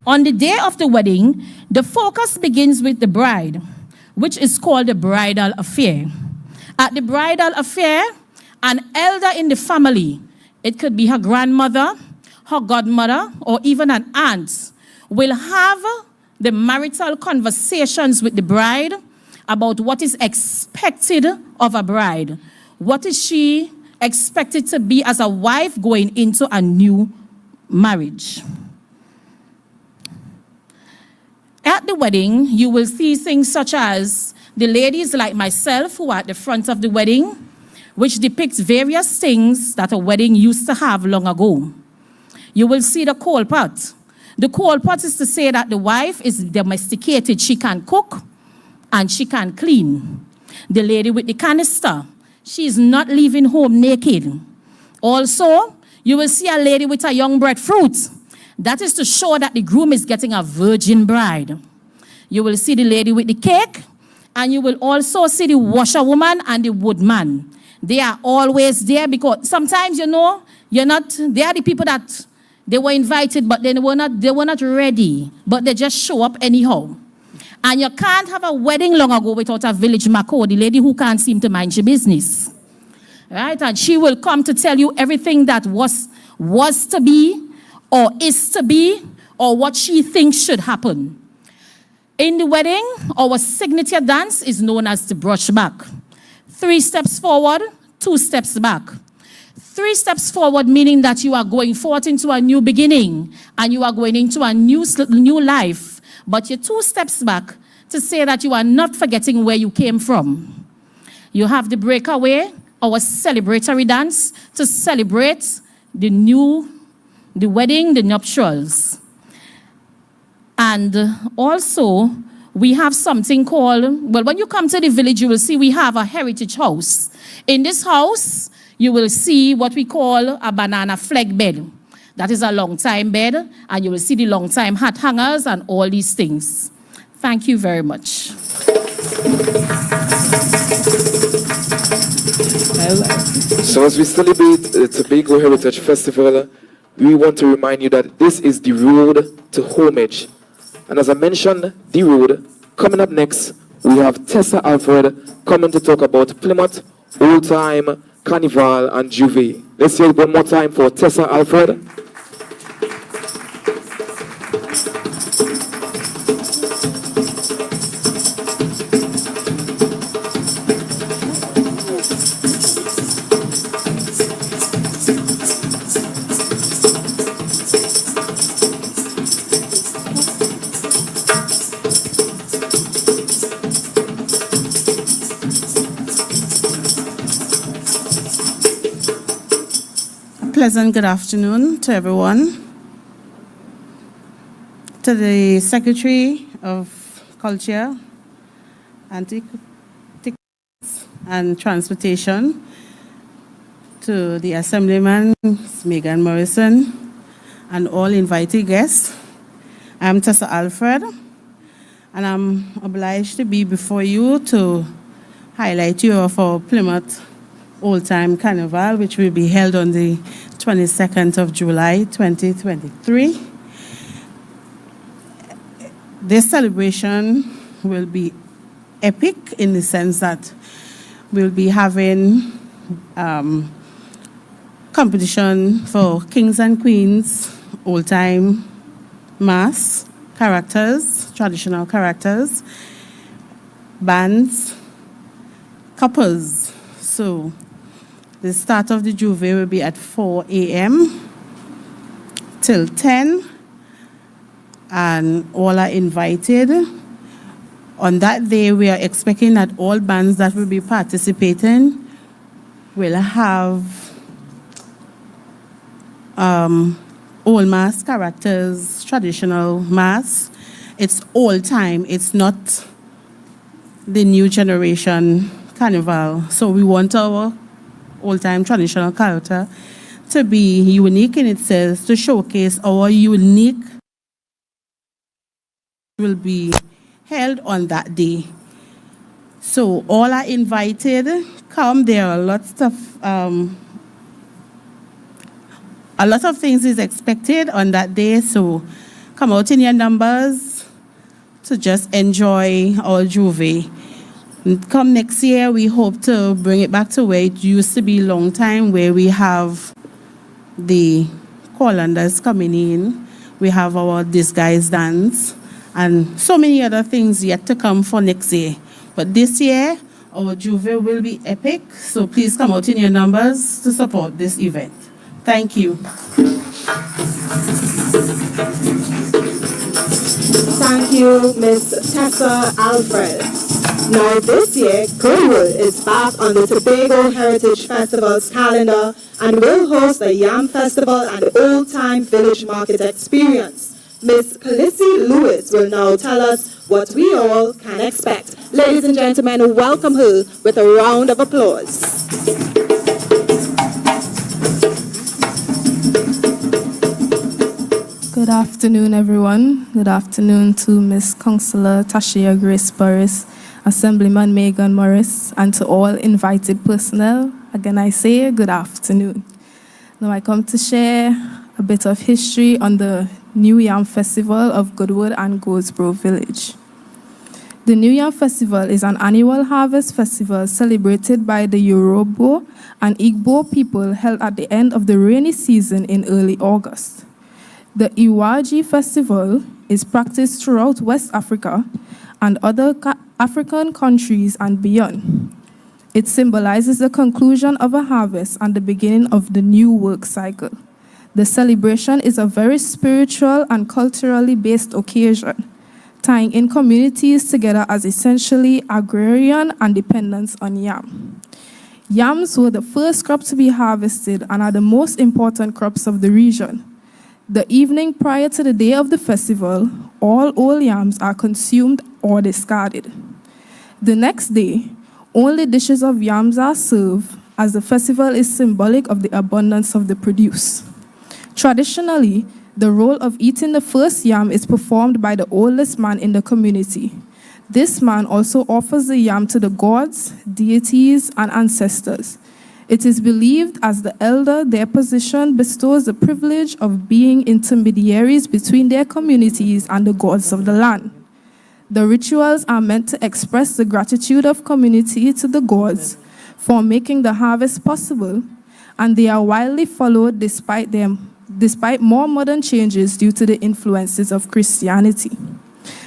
On the day of the wedding, the focus begins with the bride, which is called the bridal affair. At the bridal affair, an elder in the family, it could be her grandmother, her godmother, or even an aunt, will have the marital conversations with the bride about what is expected of a bride. What is she expected to be as a wife going into a new marriage? At the wedding, you will see things such as the ladies like myself who are at the front of the wedding, which depicts various things that a wedding used to have long ago. You will see the coal pot. The coal pot is to say that the wife is domesticated. She can cook, and she can clean. The lady with the canister, she's not leaving home naked. Also, you will see a lady with a young breadfruit. That is to show that the groom is getting a virgin bride. You will see the lady with the cake, and you will also see the washerwoman and the woodman. They are always there because sometimes, they are the people that they were invited, but they were not ready, but they just show up anyhow. And you can't have a wedding long ago without a village mako, the lady who can't seem to mind your business. Right? And she will come to tell you everything that was to be, or is to be, or what she thinks should happen. In the wedding, our signature dance is known as the brush back. 3 steps forward, 2 steps back. 3 steps forward, meaning that you are going forth into a new beginning, and you are going into a new life. But you're 2 steps back to say that you are not forgetting where you came from. You have the breakaway, our celebratory dance, to celebrate the wedding, the nuptials. And also, we have something called, well, when you come to the village, you will see we have a heritage house. In this house, you will see what we call a banana flag bed. That is a long time bed, and you will see the long time hat hangers and all these things. Thank you very much. So as we celebrate the Tobago Heritage Festival, we want to remind you that this is the road to HOMAGE. And as I mentioned, the road, coming up next, we have Tessa Alfred coming to talk about Plymouth, Old Time, Carnival, and Juve. Let's hear it one more time for Tessa Alfred. Pleasant good afternoon to everyone. To the Secretary of Culture, Antiques and Transportation, to the Assemblyman, Megan Morrison, and all invited guests. I'm Tessa Alfred, and I'm obliged to be before you to highlight you of our Plymouth Old Time Carnival, which will be held on the 22nd of July, 2023. This celebration will be epic in the sense that we'll be having competition for kings and queens, old-time mass characters, traditional characters, bands, couples. So the start of the Juve will be at 4 a.m. till 10, and all are invited. On that day, we are expecting that all bands that will be participating will have old mass characters, traditional mass. It's old time, it's not the new generation carnival. So we want our old-time traditional character to be unique in itself, to showcase our unique will be held on that day. So all are invited. Come, there are lots of a lot of things is expected on that day. So come out in your numbers to just enjoy our Juve. Come next year, we hope to bring it back to where it used to be a long time, where we have the colanders coming in, we have our disguise dance, and so many other things yet to come for next year. But this year, our Juve will be epic, so please come out in your numbers to support this event. Thank you. Thank you, Ms. Tessa Alfred. Now this year, Goodwood is back on the Tobago Heritage Festival's calendar and will host the Yam Festival and Old Time Village Market Experience. Ms. Calypso Lewis will now tell us what we all can expect. Ladies and gentlemen, welcome her with a round of applause. Good afternoon, everyone. Good afternoon to Miss Councillor Tashia Grace Burris, Assemblyman Megan Morris, and to all invited personnel. Again, I say good afternoon. Now I come to share a bit of history on the New Yam Festival of Goodwood and Goldsboro Village. The New Yam Festival is an annual harvest festival celebrated by the Yoruba and Igbo people held at the end of the rainy season in early August. The Iwaji Festival is practiced throughout West Africa and other African countries and beyond. It symbolizes the conclusion of a harvest and the beginning of the new work cycle. The celebration is a very spiritual and culturally based occasion, tying in communities together as essentially agrarian and dependent on yam. Yams were the first crop to be harvested and are the most important crops of the region. The evening prior to the day of the festival, all old yams are consumed or discarded. The next day, only dishes of yams are served, as the festival is symbolic of the abundance of the produce. Traditionally, the role of eating the first yam is performed by the oldest man in the community. This man also offers the yam to the gods, deities, and ancestors. It is believed as the elder, their position bestows the privilege of being intermediaries between their communities and the gods of the land. The rituals are meant to express the gratitude of community to the gods for making the harvest possible, and they are widely followed despite more modern changes due to the influences of Christianity.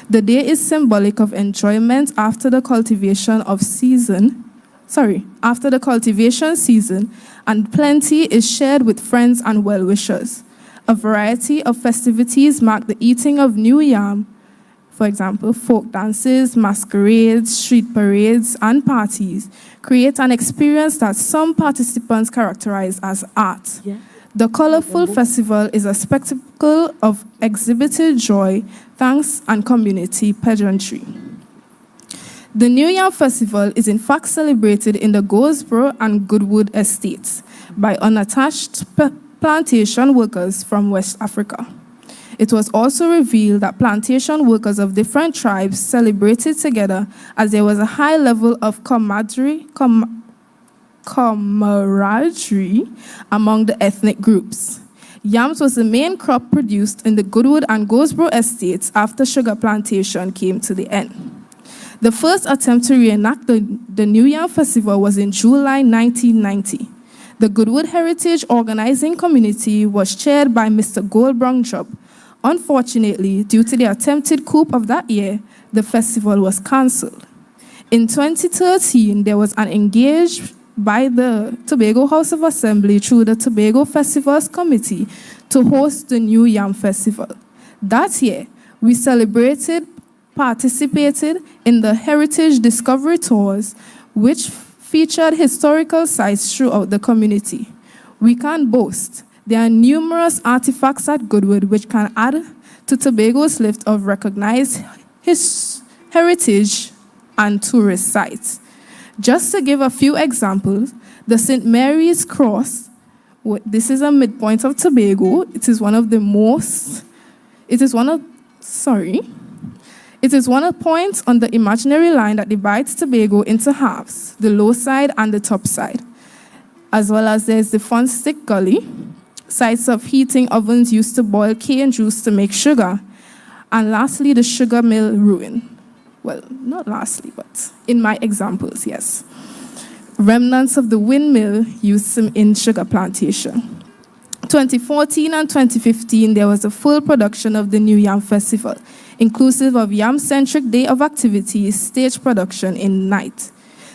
The day is symbolic of enjoyment after the cultivation season, and plenty is shared with friends and well-wishers. A variety of festivities mark the eating of new yam. For example, folk dances, masquerades, street parades, and parties create an experience that some participants characterize as art. Yeah. The colorful festival is a spectacle of exhibited joy, thanks, and community pageantry. The New Yam Festival is in fact celebrated in the Goldsboro and Goodwood estates by unattached plantation workers from West Africa. It was also revealed that plantation workers of different tribes celebrated together as there was a high level of camaraderie among the ethnic groups. Yams was the main crop produced in the Goodwood and Goldsboro estates after sugar plantation came to the end. The first attempt to reenact the New Yam Festival was in July 1990. The Goodwood Heritage Organizing Committee was chaired by Mr. Goldbrong Job. Unfortunately, due to the attempted coup of that year, the festival was cancelled. In 2013, there was an engagement by the Tobago House of Assembly through the Tobago Festivals Committee to host the New Yam Festival. That year, we participated in the Heritage Discovery Tours, which featured historical sites throughout the community. We can boast there are numerous artifacts at Goodwood which can add to Tobago's list of recognized heritage and tourist sites. Just to give a few examples, the St. Mary's Cross, this is a midpoint of Tobago. It is one of the points on the imaginary line that divides Tobago into halves, the low side and the top side. As well as there's the Fun Stick Gully, sites of heating ovens used to boil cane juice to make sugar. And lastly, the sugar mill ruin. Well, not lastly, but in my examples, yes. Remnants of the windmill used in sugar plantation. 2014 and 2015, there was a full production of the New Yam Festival, inclusive of yam-centric day of activities, stage production in night.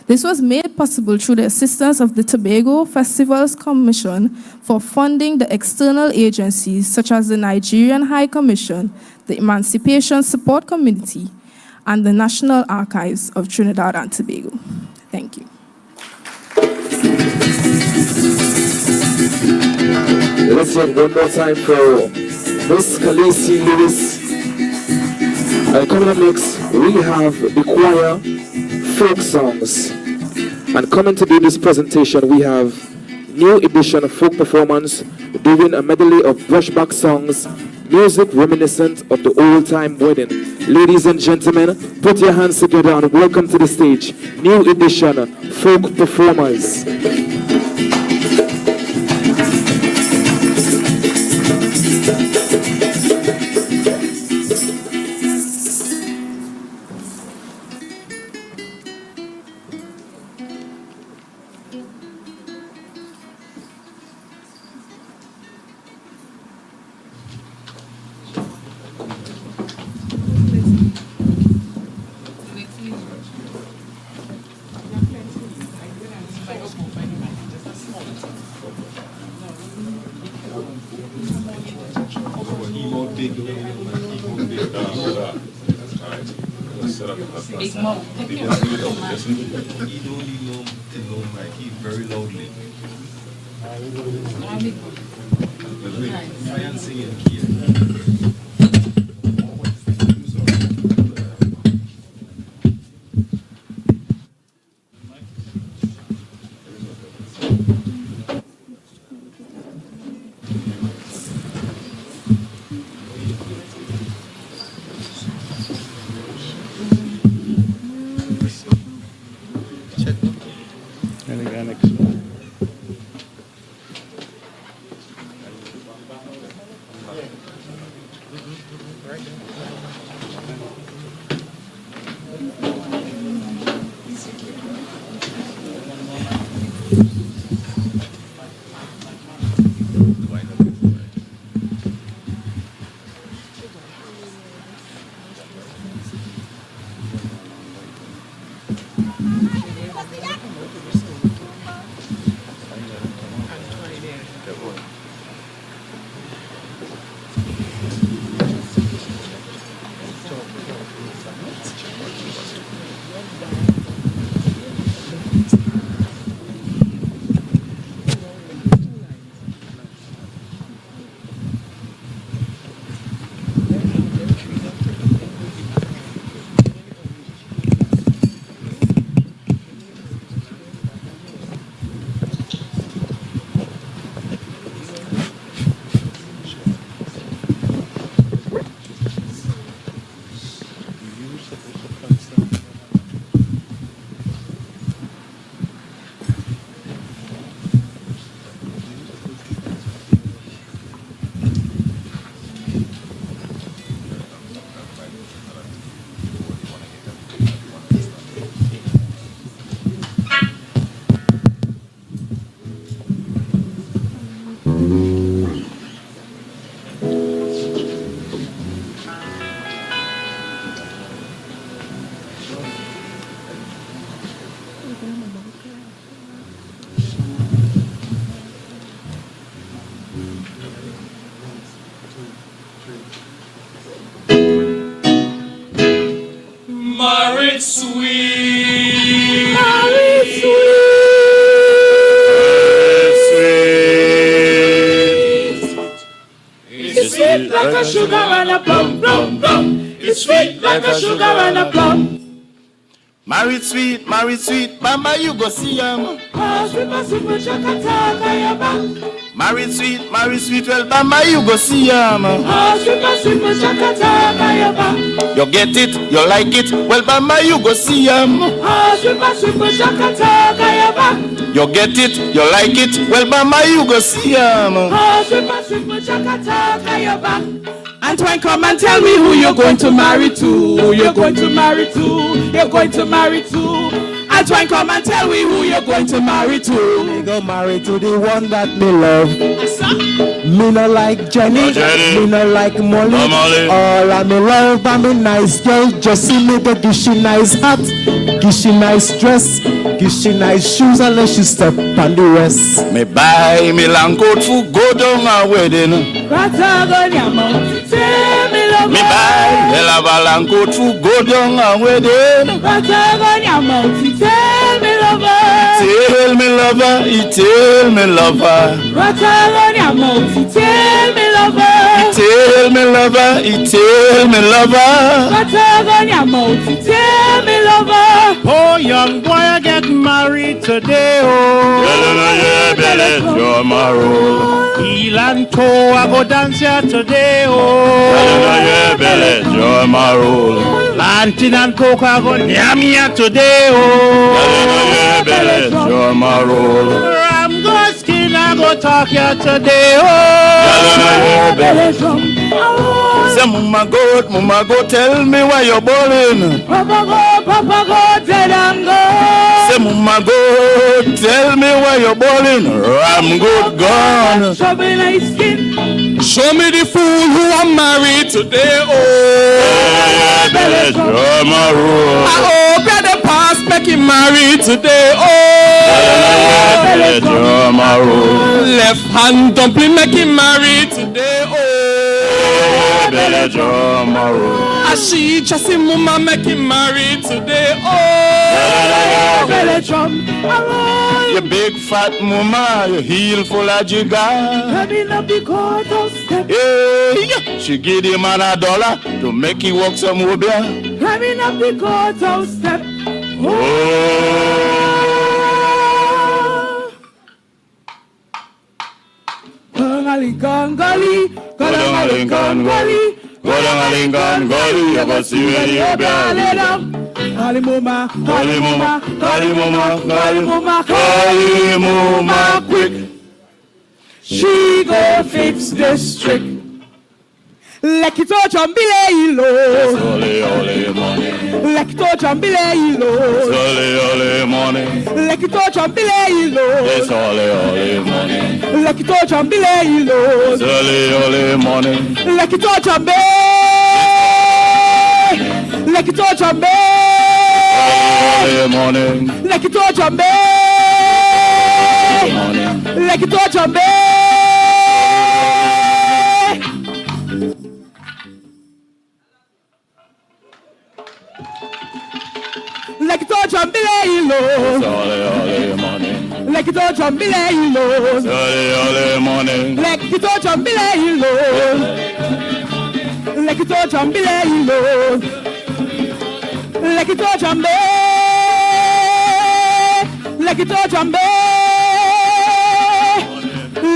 This was made possible through the assistance of the Tobago Festivals Commission for funding the external agencies such as the Nigerian High Commission, the Emancipation Support Committee, and the National Archives of Trinidad and Tobago. Thank you. Let's have one more time for Miss Khaleesi Lewis. And coming up next, we have the choir folk songs. And coming to do this presentation, we have new edition of folk performance doing a medley of brushback songs, music reminiscent of the old-time wedding. Ladies and gentlemen, put your hands together and welcome to the stage, new edition folk performers. Married sweet, Married it's sweet like a sugar and a plum, plum, plum. It's sweet like a sugar and a plum. Married sweet, Mama, you go see him. Married sweet, well, Mama, you go see him. You get it, you like it, well, Mama, you go see him. You get it, you like it, well, Mama, you go see him. Antoine, come and tell me who you're going to marry to. Who you're going to marry to. You're going to marry to. Antoine, come and tell me who you're going to marry to. Me go marry to the one that me love. Me no like Jenny, me no like Molly. All of me love and me nice girl. Just see me the gishy nice hat, gishy nice dress, gishy nice shoes unless you step on the rest. Me buy me long coat for go down a wedding. Me buy me love a long coat for go down a wedding. Tell me lover, tell me lover, he tell me lover. tell me lover. tell me lover, he tell me lover. Got tongue on your mouth, you tell me lover. Oh, young boy, I get married today, oh. Belly drum a roll. Heel and toe, I go dance here today, oh. Belly drum a roll. Plantain and coke, I go yam here today, oh. Belly drum a roll. Ram go skin, I go talk here today, oh. Belly drum. Say mama go, tell me why you're bowling. Papa go, tell them go. Say mama go, tell me why you're bowling. I'm good gone. Show me nice skin. Show me the fool who I'm married today, oh. Belly drum a roll. I hope you're the past make him married today, oh. Belly drum a roll. Left hand dumpling make him married today, oh. Belly drum a roll. I see just him mama make him married today, oh. Belly drum a roll. You big fat mama, your heel full of jigger. Coming up the courthouse step. Yeah, she give the man $1 to make he walk some more beer. Coming up the courthouse step. Go down a Lincoln Gully, you go see where you be. Call mama, Call mama, call mama, call mama, call mama quick. she go fix this trick. Like it all jambile That's ilo. ole money. Like it all jambile ilo. That's ole money. Like it all jambile ilo. That's ole money. Like it all jambile ilo. That's ole money. Like it all jambe. Like it all jambe. Ole money. Like it all jambe. Like it all jambe. Like it all jambile ilo. That's ole money. Like it all jambile ilo. That's ole money. Like it all jambile ilo. Like it all jambile ilo. Like it all jambe. Like it all jambe.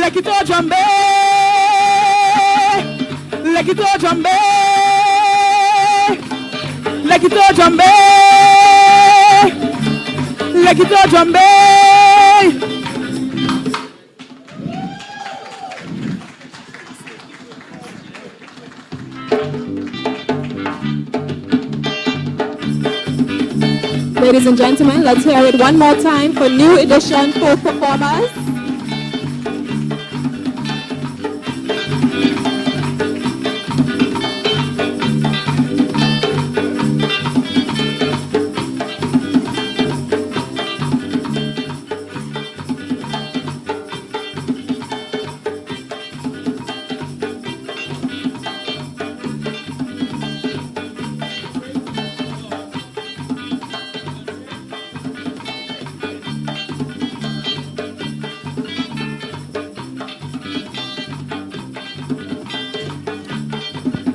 Like it all jambe. Like it all jambe. Like it all jambe. Like it all jambe. Ladies and gentlemen, let's hear it one more time for new edition folk performers.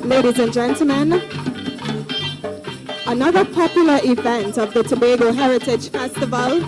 Ladies and gentlemen, another popular event of the Tobago Heritage Festival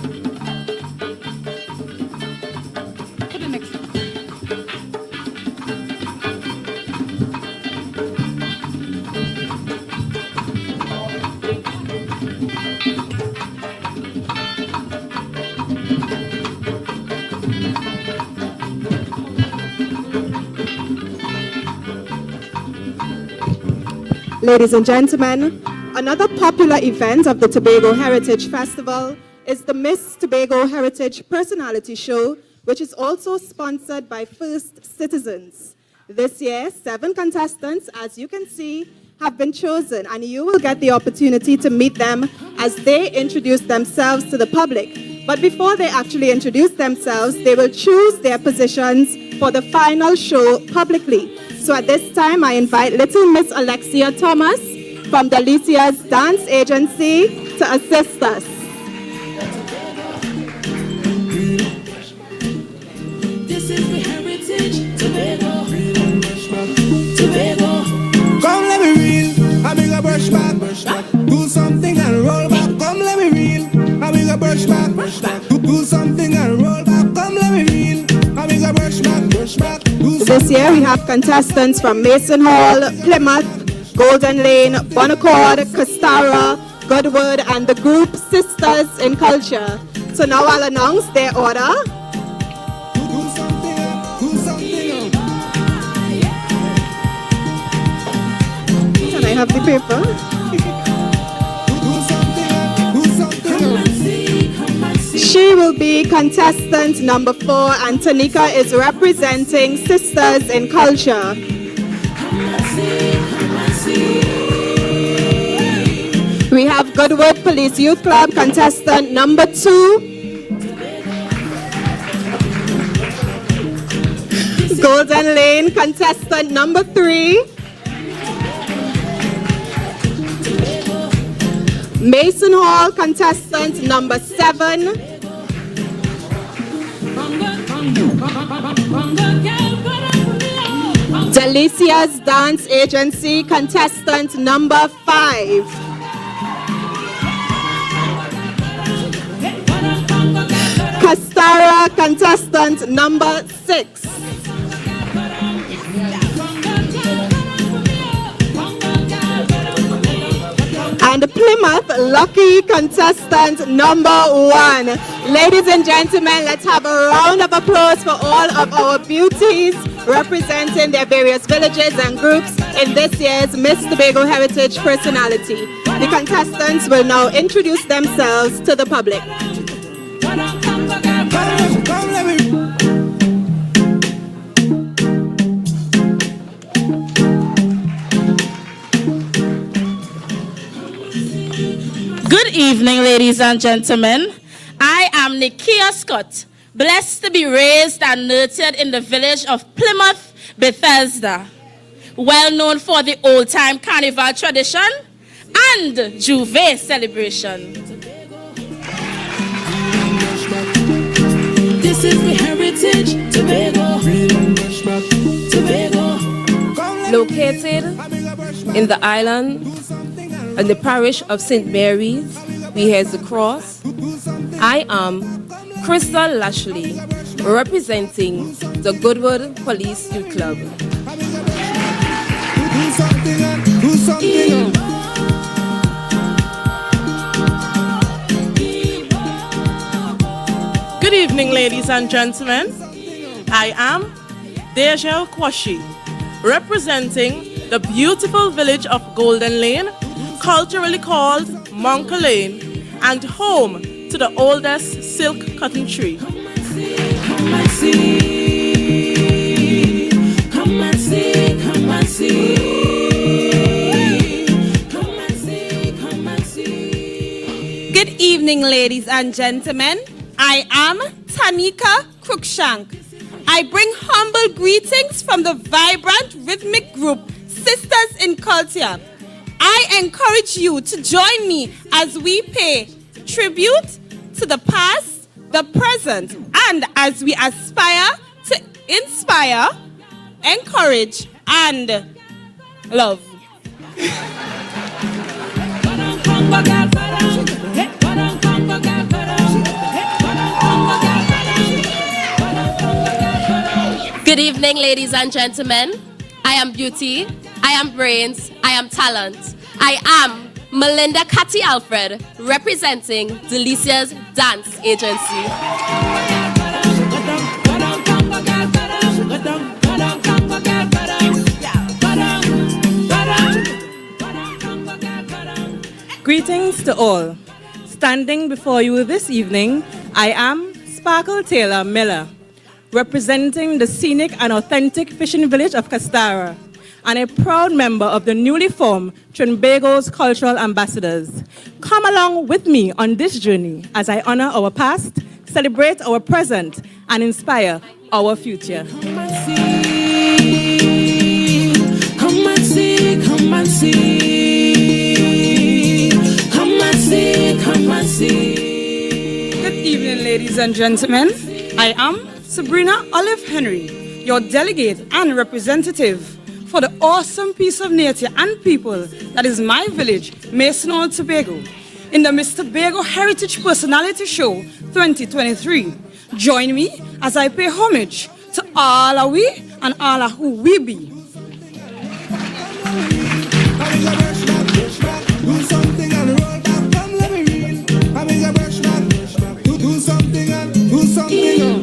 Ladies and gentlemen, another popular event of the Tobago Heritage Festival is the Miss Tobago Heritage Personality Show, which is also sponsored by First Citizens. This year, 7 contestants, as you can see, have been chosen, and you will get the opportunity to meet them as they introduce themselves to the public. But before they actually introduce themselves, they will choose their positions for the final show publicly. So at this time, I invite little Miss Alexia Thomas from Delicia's Dance Agency to assist us. This is the Heritage Tobago. this year we have contestants from Mason Hall, Plymouth, Golden Lane, Bonaccord, Castara, Goodwood, and the group Sisters in Culture. So now I'll announce their order. Can I have the paper? She will be contestant number 4, and Tanika is representing Sisters in Culture. We have Goodwood Police Youth Club contestant number 2. Golden Lane contestant number 3. Mason Hall contestant number 7. Delicia's Dance Agency contestant number 5. Castara contestant number 6. And Plymouth Lucky contestant number 1. Ladies and gentlemen, let's have a round of applause for all of our beauties representing their various villages and groups in this year's Miss Tobago Heritage Personality. The contestants will now introduce themselves to the public. Good evening, ladies and gentlemen. I am Nikia Scott, blessed to be raised and nurtured in the village of Plymouth, Bethesda, well known for the old-time carnival tradition and Juve celebration. This is the heritage, Tobago. Tobago. Located in the island, in the parish of St. Mary's, we have the cross. I am Crystal Lashley, representing the Goodwood Police Youth Club. Good evening, ladies and gentlemen. I am Deja Kwashi, representing the beautiful village of Golden Lane, culturally called Monka Lane, and home to the oldest silk cotton tree. Come and see, come and see, come and see. Come and see, come and see. Good evening, ladies and gentlemen. I am Tanika Cruikshank. I bring humble greetings from the vibrant rhythmic group Sisters in Culture. I encourage you to join me as we pay tribute to the past, the present, and as we aspire to inspire, encourage, and love. Good evening, ladies and gentlemen. I am Beauty, I am Brains, I am Talent. I am Melinda Catty Alfred, representing Delicia's Dance Agency. Greetings to all. Standing before you this evening, I am Sparkle Taylor Miller, representing the scenic and authentic fishing village of Castara, and a proud member of the newly formed Tobago's Cultural Ambassadors. Come along with me on this journey as I honor our past, celebrate our present, and inspire our future. Come and see, come and see, come and see. Come and see, come and see. Good evening, ladies and gentlemen. I am Sabrina Olive Henry, your delegate and representative for the awesome piece of nature and people that is my village, Mason Hall, Tobago, in the Miss Tobago Heritage Personality Show 2023. Join me as I pay homage to all ahwe and all of who we be. Do something and roll back from labyrinth. I'm a brush man. Do something and do something.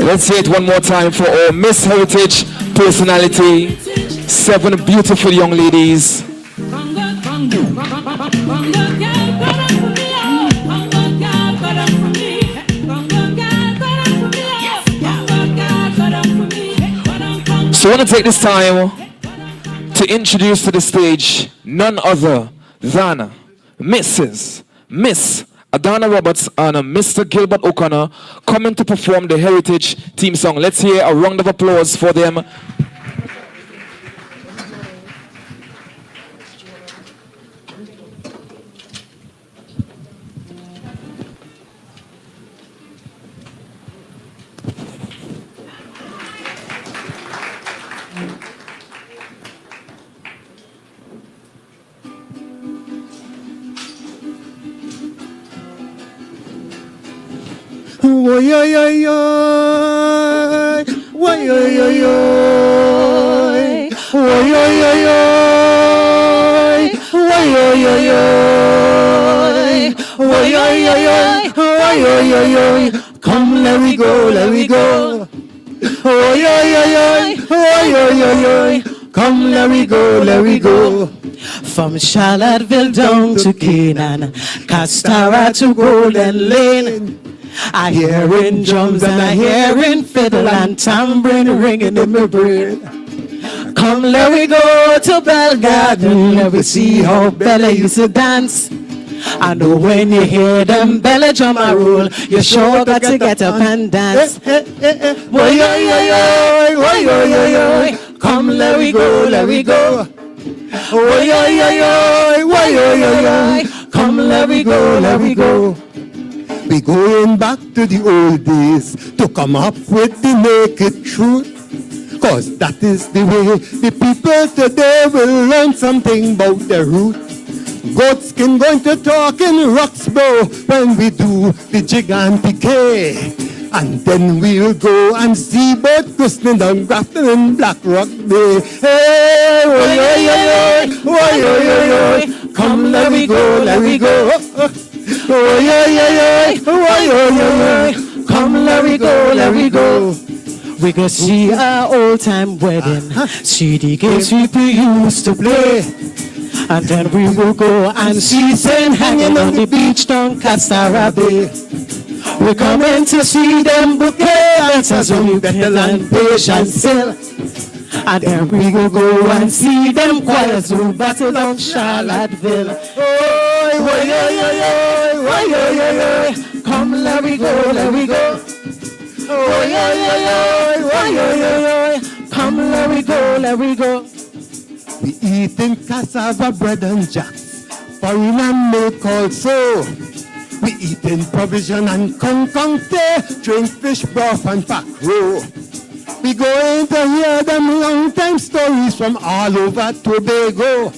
Let's hear it one more time for our Miss Heritage personality. 7 beautiful young ladies. So I want to take this time to introduce to the stage none other than Miss Adana Roberts and Mr. Gilbert O'Connor coming to perform the Heritage theme song. Let's hear a round of applause for them. Woy oy oy oy, woy oy oy oy, woy oy oy oy, woy oy oy oy, woy oy oy oy, woy oy oy oy. Come, let we go, let we go. Woy oy oy oy, woy oy oy oy. Come, let we go, let we go. From Charlottesville down to Canaan, Castara to Golden Lane. I hearing drums and I hearing fiddle and tambourine ringing in my brain. Come, let we go to Bell Garden, let we see how Bella used to dance. I know when you hear them belly drum a roll, you sure got to get up and dance. Woy oy oy oy, woy oy oy oy. Come, let we go, let we go. Woy oy oy oy, woy oy oy oy. Come, let we go, let we go. We going back to the old days to come up with the naked truth. Cause that is the way the people today will learn something about their root. Goat skin going to talk in Roxborough when we do the jig and piquet. And then we'll go and see both Christmas and Grafton and Black Rock Bay. Hey, woy oy oy oy, woy oy oy oy. Come, let we go, let we go. Woy oy oy oy, woy oy oy oy. Come, let we go, let we go. We go see our old time wedding, see the games people used to play. And then we will go and see Saint hanging on the beach down Castara Bay. We coming to see them bouquet dancers when you better than patience still. And then we will go and see them choirs who battle on Charlottesville. Oh, woy oy oy oy, woy oy oy oy. Come, let we go, let we go. Woy oy oy oy, woy oy oy oy. Come, let we go, let we go. We eating cassava bread and jacks, foreign and milk also. We eating provision and concocte, drink fish broth and pack roe. We going to hear them long time stories from all over Tobago.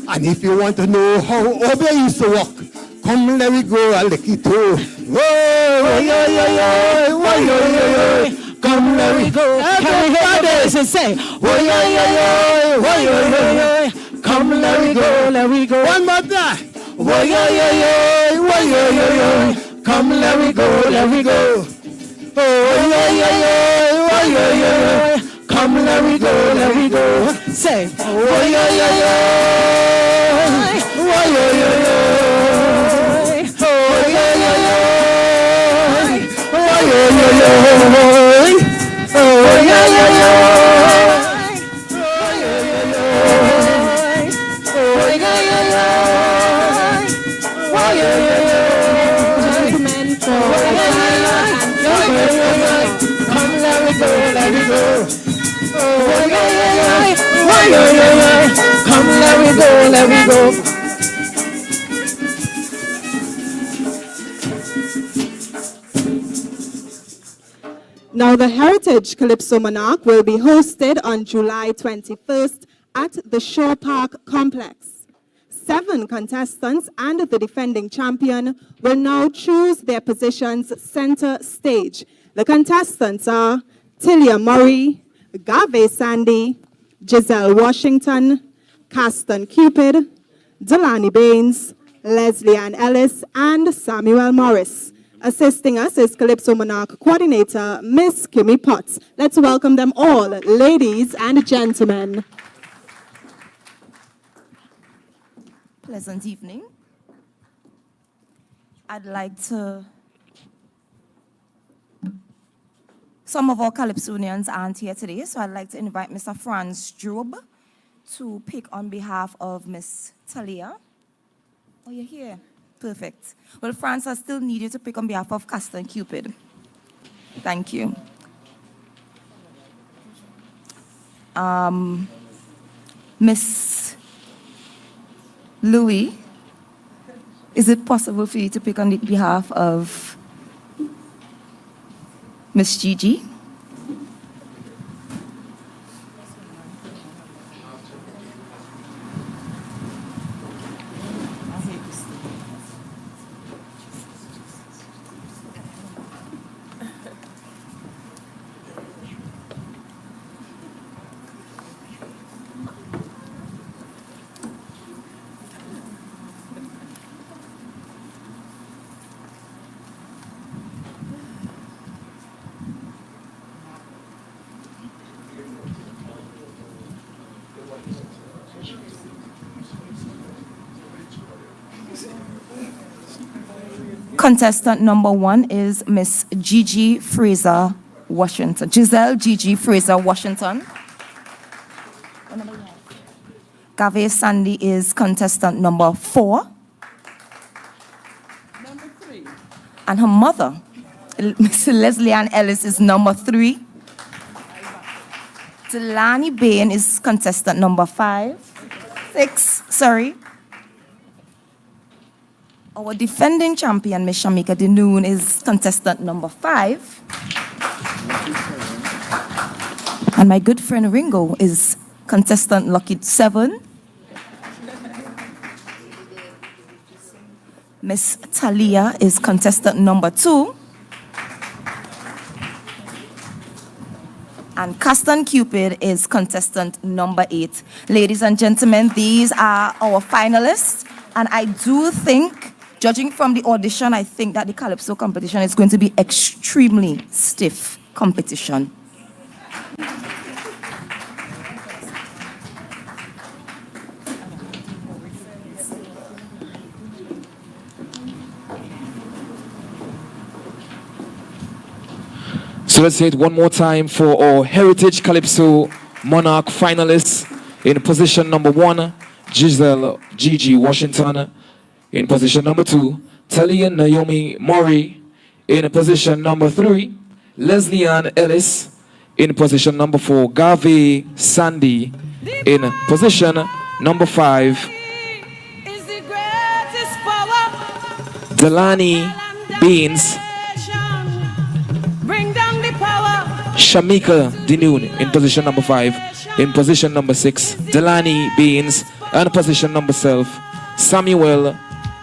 And if you want to know how Obe used to walk, come, let me go a lick it too. Woy oy oy oy, woy oy oy oy. Come, let me go. Everybody say, woy oy oy oy, woy oy oy oy. Come, let me go, let me go. One more time. Woy oy oy oy, woy oy oy oy. Come, let me go, let me go. Woy oy oy oy, woy oy oy oy. Come, let me go, let me go. Say, woy oy oy oy, woy oy oy oy. Woy oy oy oy, woy oy oy oy. Woy oy oy oy, woy oy oy oy. let me go. Oh, yeah. Come, let me go, let me go. Now, the Heritage Calypso Monarch will be hosted on July 21st at the Shore Park Complex. 7 contestants and the defending champion will now choose their positions center stage. The contestants are Tilia Murray, Gave Sandy, Giselle Washington, Caston Cupid, Delaney Baines, Leslie Ann Ellis, and Samuel Morris. Assisting us is Calypso Monarch Coordinator, Miss Kimmy Potts. Let's welcome them all, ladies and gentlemen. Pleasant evening. I'd like to... Some of our Calypsonians aren't here today, so I'd like to invite Mr. Franz Job to pick on behalf of Miss TELEAYE. Oh, you're here. Perfect. Well, Franz, I still need you to pick on behalf of Caston Cupid. Thank you. Miss Louis, is it possible for you to pick on behalf of Miss Gigi? Contestant number 1 is Miss Gigi Fraser Washington. Giselle Gigi Fraser Washington. Gave Sandy is contestant number 4. Number 3. And her mother, Miss Leslie Ann Ellis, is number 3. Delaney Bain is contestant number 6, sorry. Our defending champion, Miss Shamika Dinoon, is contestant number 5. And my good friend Ringo is contestant lucky 7. Miss TELEAYE is contestant number 2. And Caston Cupid is contestant number 8. Ladies and gentlemen, these are our finalists. And I do think, judging from the audition, I think that the Calypso competition is going to be extremely stiff competition. So let's say it one more time for our Heritage Calypso Monarch finalists. In position number 1, Giselle Gigi Washington. In position number 2, TELEAYE Naomi Murray. In position number 3, Leslie Ann Ellis. In position number 4, Gave Sandy. In position number 5, Delaney Baines. Shamika Dinoon in position number 5. In position number 6, Delaney Baines. And position number 7, Samuel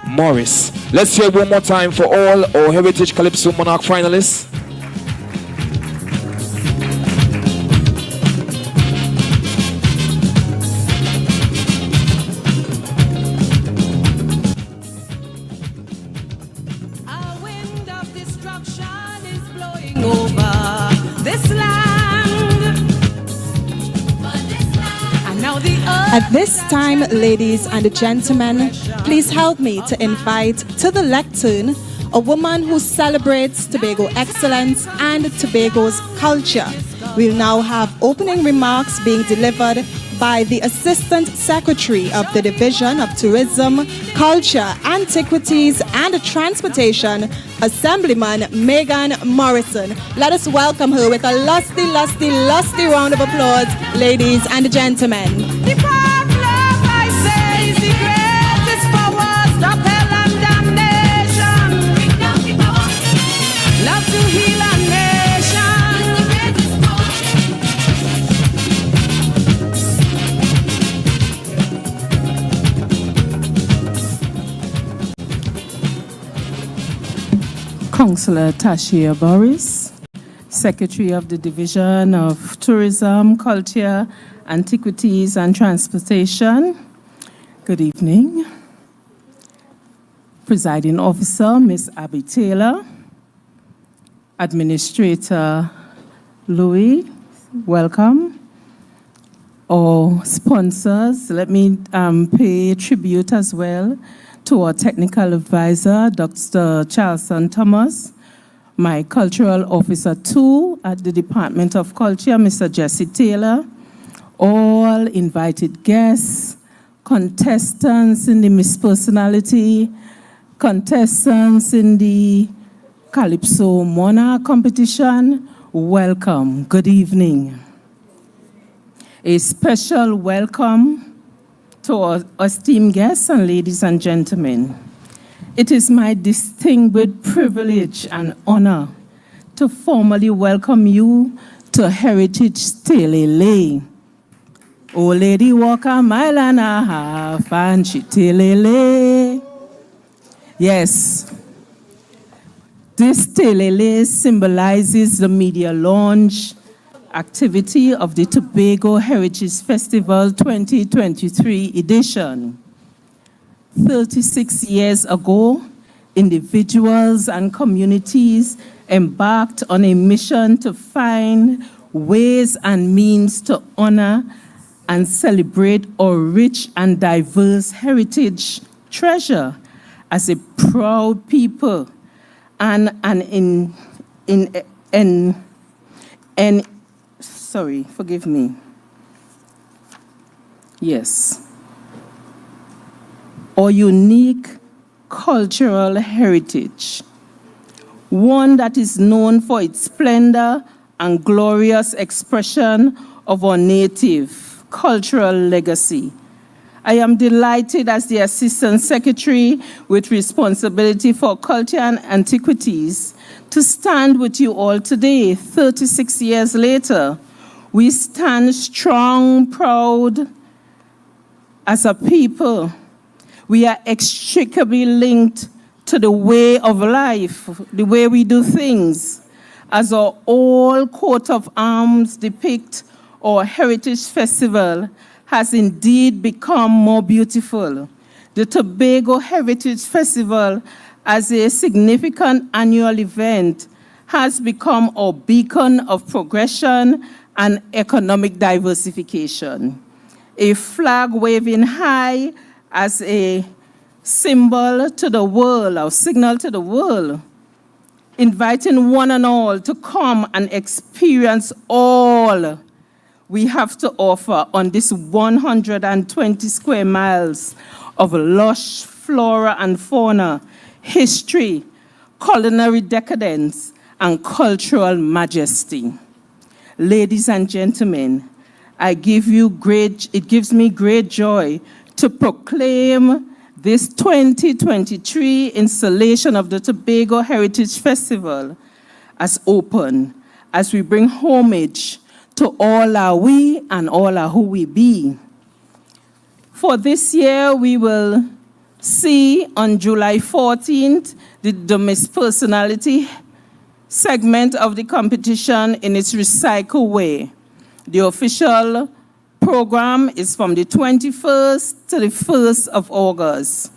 Morris. Let's hear one more time for all our Heritage Calypso Monarch finalists. A wind of destruction is blowing over this land. And now the earth. At this time, ladies and gentlemen, please help me to invite to the lectern a woman who celebrates Tobago excellence and Tobago's culture. We'll now have opening remarks being delivered by the Assistant Secretary of the Division of Tourism, Culture, Antiquities and Transportation, Assemblyman Megan Morrison. Let us welcome her with a lusty, lusty, lusty round of applause, ladies and gentlemen. Councillor Tashia Boris, Secretary of the Division of Tourism, Culture, Antiquities and Transportation. Good evening. Presiding Officer, Ms. Abby Taylor. Administrator Louis, welcome. Our sponsors, let me pay tribute as well to our technical advisor, Dr. Charleston Thomas, my cultural officer too at the Department of Culture, Mr. Jesse Taylor, all invited guests, contestants in the Miss Personality, contestants in the Calypso Monarch competition, welcome, good evening. A special welcome to our esteemed guests and ladies and gentlemen. It is my distinguished privilege and honor to formally welcome you to Heritage TELEAYE. Oh, lady walk a mile and a half and she TELEAYE. Yes, this TELEAYE symbolizes the media launch activity of the Tobago Heritage Festival 2023 edition. 36 years ago, individuals and communities embarked on a mission to find ways and means to honor and celebrate our rich and diverse heritage treasure as a proud people sorry, forgive me. Yes. Our unique cultural heritage, one that is known for its splendor and glorious expression of our native cultural legacy. I am delighted as the Assistant Secretary with responsibility for culture and antiquities to stand with you all today, 36 years later. We stand strong, proud as a people. We are inextricably linked to the way of life, the way we do things. As our old coat of arms depict, our Heritage Festival has indeed become more beautiful. The Tobago Heritage Festival, as a significant annual event, has become our beacon of progression and economic diversification. A flag waving high as a symbol to the world, or signal to the world, inviting one and all to come and experience all we have to offer on this 120 square miles of lush flora and fauna, history, culinary decadence, and cultural majesty. Ladies and gentlemen, it gives me great joy to proclaim this 2023 installation of the Tobago Heritage Festival as open, as we bring homage to all our we and all our who we be. For this year, we will see on July 14th the Miss Personality segment of the competition in its recycled way. The official program is from the 21st to the 1st of August,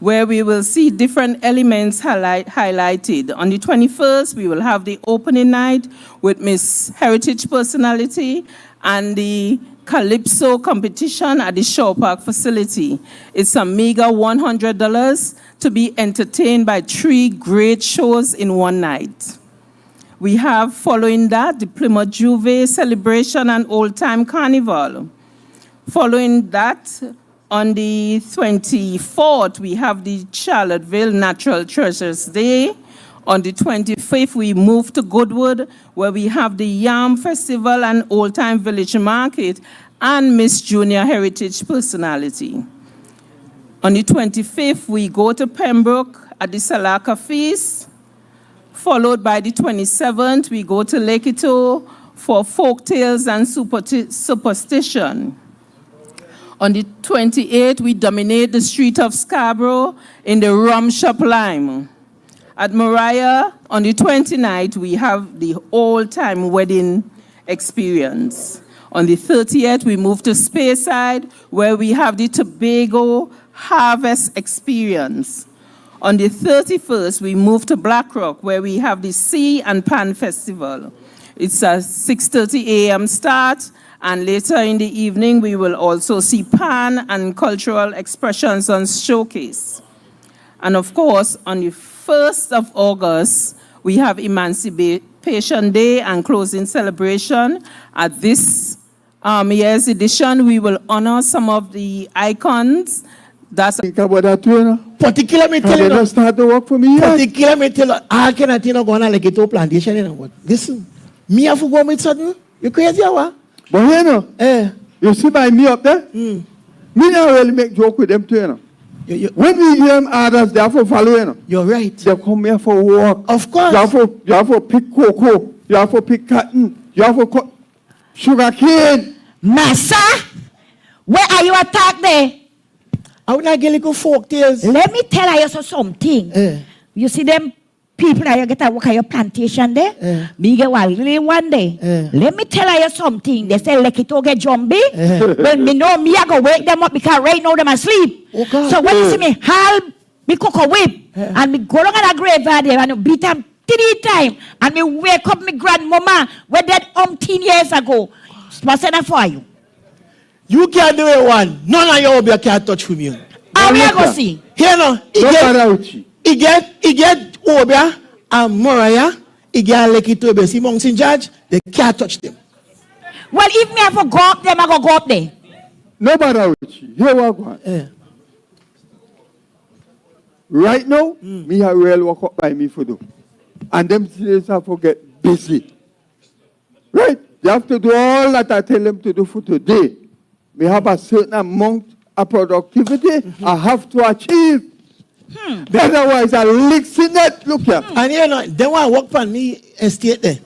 where we will see different elements highlighted. On the 21st, we will have the opening night with Miss Heritage Personality and the Calypso competition at the Shore Park facility. It's a meager $100 to be entertained by 3 great shows in one night. We have, following that, the Plymouth Juve celebration and old-time carnival. Following that, on the 24th, we have the Charlottesville Natural Treasures Day. On the 25th, we move to Goodwood, where we have the Yam Festival and Old Time Village Market and Miss Junior Heritage Personality. On the 25th, we go to Pembroke at the Salaka Feast. Followed by the 27th, we go to Lake Ito for folk tales and superstition. On the 28th, we dominate the street of Scarborough in the Rum Shop Lime. At Moriah, on the 29th, we have the old-time wedding experience. On the 30th, we move to Speyside, where we have the Tobago harvest experience. On the 31st, we move to Blackrock, where we have the Sea and Pan Festival. It's a 6:30 a.m. start, and later in the evening, we will also see pan and cultural expressions on showcase. And of course, on the 1st of August, we have Emancipation Day and closing celebration. At this year's edition, we will honor some of the icons. That's think about that too, you know. Particularly, start to work for me. Particularly, I cannot go on like a plantation, you know. But listen, me have to go with something. You crazy, what? But you know, you see by me up there, me not really make joke with them too, you know. When we hear them others, they have to follow, you know. You're right. They come here for work. Of course. You have to pick cocoa. You have to pick cotton. You have to cut sugar cane. Massa, where are you attacked there? I would not get little folk tales. Let me tell you something. You see them people that you get to work at your plantation there? Me get one day. Let me tell you something. They say like it to get jumbie. When me know me I go wake them up because right now them asleep. So when you see me haul me cocoa whip and me go down on a graveyard there and beat them 3 times and me wake up me grandmama where dead 10 years ago. What's that for you? You can't do it one. None of your baby can't touch from you. How we go see? Here no. He get Obia and Moriah. He get Lake Tobe. See monks in charge. They can't touch them. Well, if me have to go up them, I go up there. Nobody out. Here we go. Right now, me have real work up by me for do. And them slaves have to get busy. Right? They have to do all that I tell them to do for today. We have a certain amount of productivity I have to achieve. Otherwise, I licks in that. Look here. And you know, they want to work for me estate there.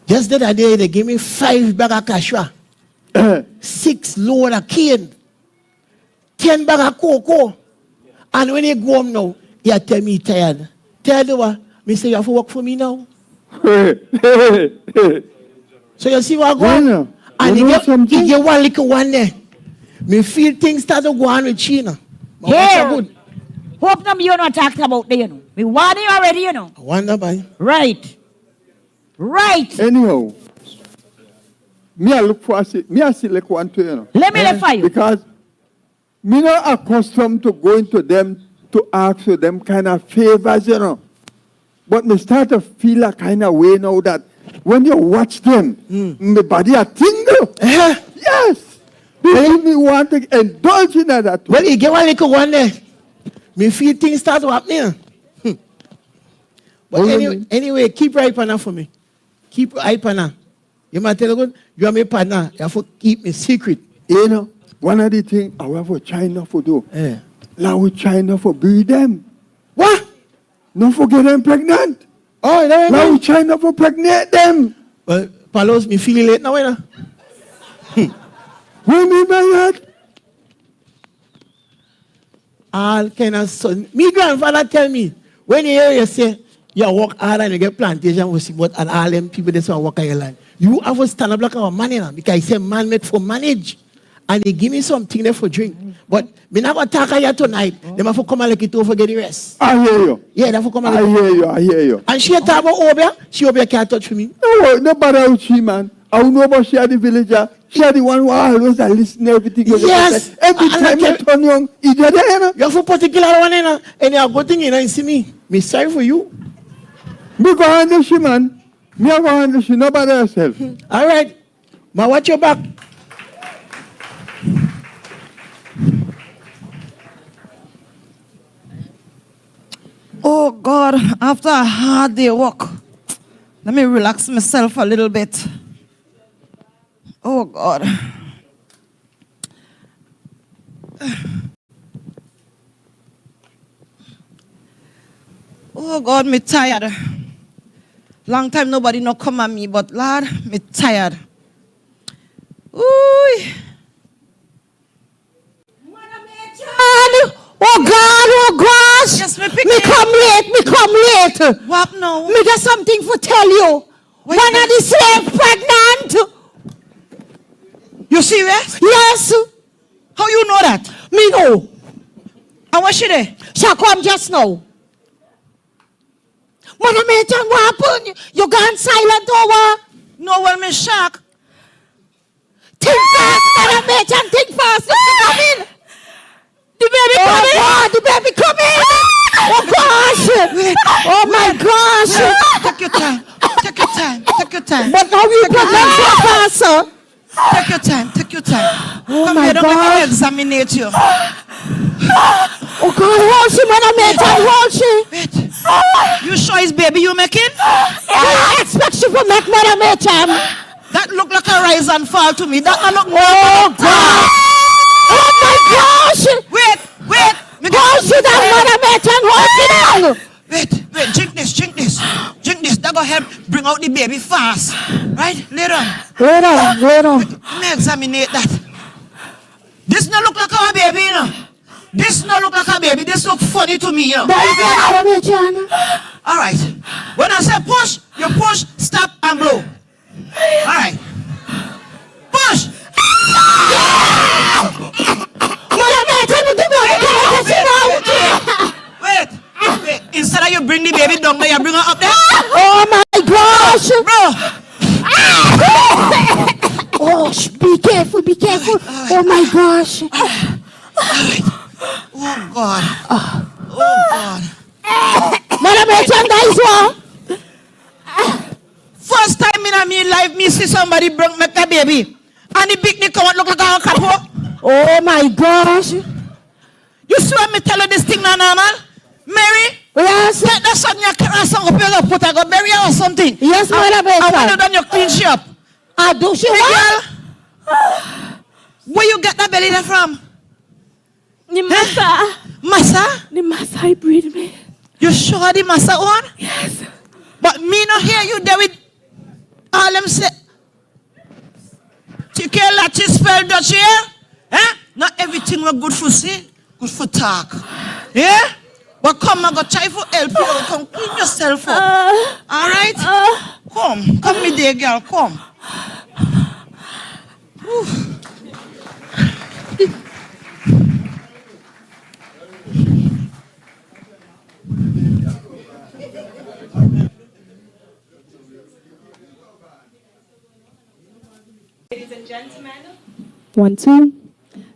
Just the other day, they gave me 5 bags of cashew, 6 load of cane, 10 bags of cocoa. And when you go home now, you tell me tired. Tell you what, me say you have to work for me now. So you see what I'm going on? And you get one little one there. Me feel things start to go on with China. Yeah. Hope them you not talking about there, you know. We warn you already, you know. I wonder by. Right. Right. Anyhow, me I look for me I select one to you know. Let me look for you. Because me not accustomed to going to them to ask for them kind of favors, you know. But me start to feel a kind of way now that when you watch them, my body a tingle. Yes. They me want to indulge in that. Well, you get one little one there. Me feel things start to happen. But anyway, keep right partner for me. Keep right partner. You might tell you, you are my partner. You have to keep me secret. You know, one of the things I have for China for do. Now with China for breed them. What? Don't forget them pregnant. Oh, now with China for pregnant them. Well, Palos, me feeling late now, you know. What mean by that? All kind of son. Me grandfather tell me, when you hear you say, you work hard and you get plantation with what and all them people that's work on your land. You have to stand up like a man, you know, because he say man made for manage. And he give me something there for drink. But me not going to talk here tonight. They have to come and let it over get the rest. I hear you. Yeah, they have to come and I hear you. And she talk about Obia. She Obia can't touch me. No, nobody out she, man. I know about she the villager. She the one who always listen to everything. Yes. Every time you turn young, you there, you know. You have a particular one, you know. And you are good thing, you know, you see me. Me sorry for you. Me go handle she, man. Me go handle she, nobody herself. All right. Ma, watch your back. Oh God, after a hard day work, let me relax myself a little bit. Oh God. Oh God, me tired. Long time nobody no come at me, but Lord, me tired. Ooh. Oh God, oh gosh. Yes, me come late. What now? Me got something to tell you. One of the slaves pregnant. You serious? Yes. How you know that? Me know. And what she there? She come just now. Mother Mayton, what happened? You gone silent over? No, well, me shocked. Think fast, Mother Mayton, think fast. Come in. The baby coming. Oh God, the baby coming. Oh gosh. Oh my gosh. Take your time. Take your time. Take your time. But now you pregnant so fast, sir. Take your time. Take your time. Oh Come my here, don't God. let me examine you. Oh God, hold she, Mother Mayton, hold she. Wait. You sure it's baby you making? I expect she to make Mother Mayton. That look like a rise and fall to me. That look Oh God. Oh my gosh. Wait. Hold she down, Mother Mayton, hold she down. Wait, drink this. That gonna help bring out the baby fast. Right? Later on. Wait on. Let me examine that. This no look like our baby, you know. This no look like a baby. This look funny to me, you know. All right. When I say push, you push, stop, and blow. All right. Push. Wait. Instead of you bring the baby down there, you bring her up there. Oh my gosh. Bro. Oh, be careful. Oh my gosh. Oh God. Oh God. Mother Mayton, guys, what? First time in my life, me see somebody bring make a baby. And the big come out look like a couple. Oh my gosh. You see what me tell you this thing now, normal? Mary? Yes. Let that son your cross and go put her go bury her or something. Yes, Mother Mayton. I want you done your clean she up. I do she what? Where you get that belly there from? The massa. Massa? The massa I breed me. You sure the massa one? Yes. But me not hear you there with all them say. Take lot is spell Dutch here. Eh? Not everything was good for see, good for talk. Yeah? But come and go try for help you. Come clean yourself up. All right? Come me there, girl. Come. Ladies and gentlemen. 1, 2.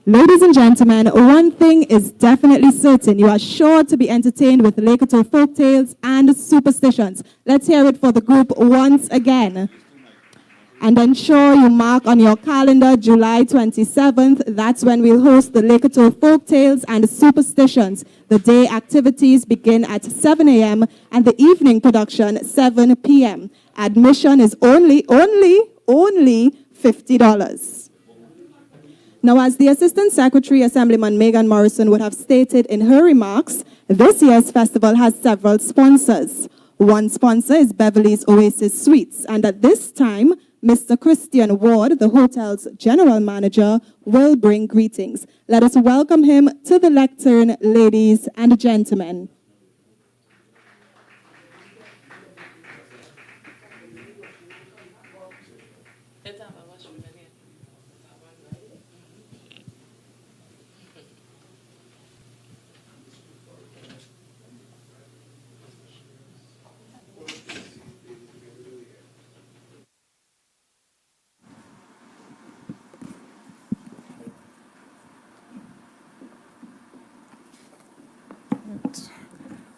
Ladies and gentlemen, one thing is definitely certain. You are sure to be entertained with Lakoto folktales and superstitions. Let's hear it for the group once again. And ensure you mark on your calendar July 27th. That's when we'll host the Lakoto folktales and superstitions. The day activities begin at 7 a.m. and the evening production 7 p.m. Admission is only $50. Now, as the Assistant Secretary, Assemblyman Megan Morrison would have stated in her remarks, this year's festival has several sponsors. One sponsor is Beverly's Oasis Suites, and at this time, Mr. Christian Ward, the hotel's general manager, will bring greetings. Let us welcome him to the lectern, ladies and gentlemen.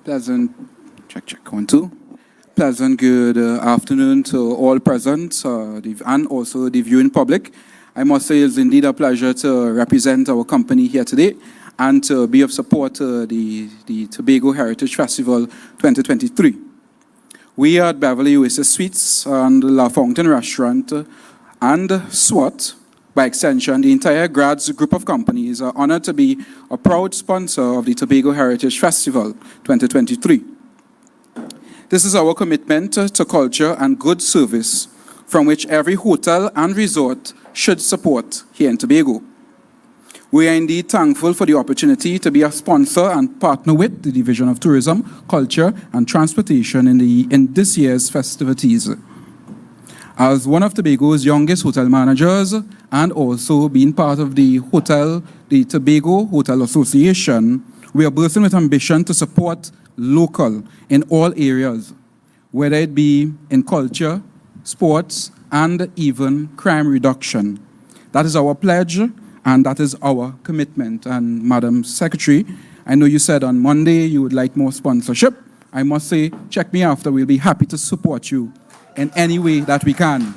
Pleasant, check, 1, 2. Pleasant good afternoon to all present and also the viewing public. I must say it's indeed a pleasure to represent our company here today and to be of support to the Tobago Heritage Festival 2023. We at Beverly Oasis Suites and La Fountain Restaurant and SWAT, by extension, the entire Grads group of companies are honored to be a proud sponsor of the Tobago Heritage Festival 2023. This is our commitment to culture and good service, from which every hotel and resort should support here in Tobago. We are indeed thankful for the opportunity to be a sponsor and partner with the Division of Tourism, Culture and Transportation in this year's festivities. As one of Tobago's youngest hotel managers and also being part of the Tobago Hotel Association, we are bursting with ambition to support local in all areas, whether it be in culture, sports, and even crime reduction. That is our pledge, and that is our commitment. And Madam Secretary, I know you said on Monday you would like more sponsorship. I must say, check me after. We'll be happy to support you in any way that we can.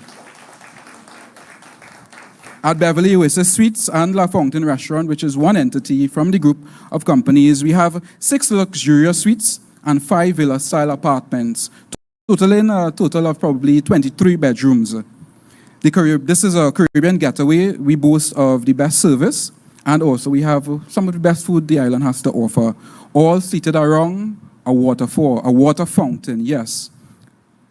At Beverly Oasis Suites and La Fountain Restaurant, which is one entity from the group of companies, we have 6 luxurious suites and 5 villa-style apartments, totaling a total of probably 23 bedrooms. This is a Caribbean getaway. We boast of the best service, and also we have some of the best food the island has to offer, all seated around a waterfall, a water fountain, yes.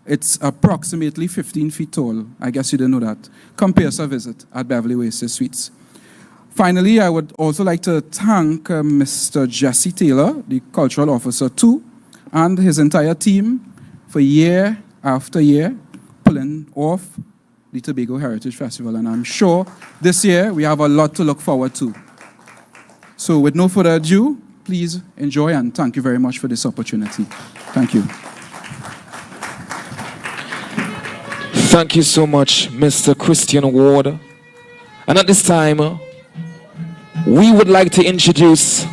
It's approximately 15 feet tall. I guess you didn't know that. Come pay us a visit at Beverly Oasis Suites. Finally, I would also like to thank Mr. Jesse Taylor, the cultural officer too, and his entire team for year after year pulling off the Tobago Heritage Festival. And I'm sure this year we have a lot to look forward to. So with no further ado, please enjoy and thank you very much for this opportunity. Thank you. Thank you so much, Mr. Christian Ward. And at this time, we would like to introduce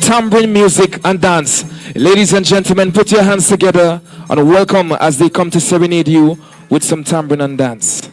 Tambourine music and dance. Ladies and gentlemen, put your hands together and welcome as they come to serenade you with some tambourine and dance.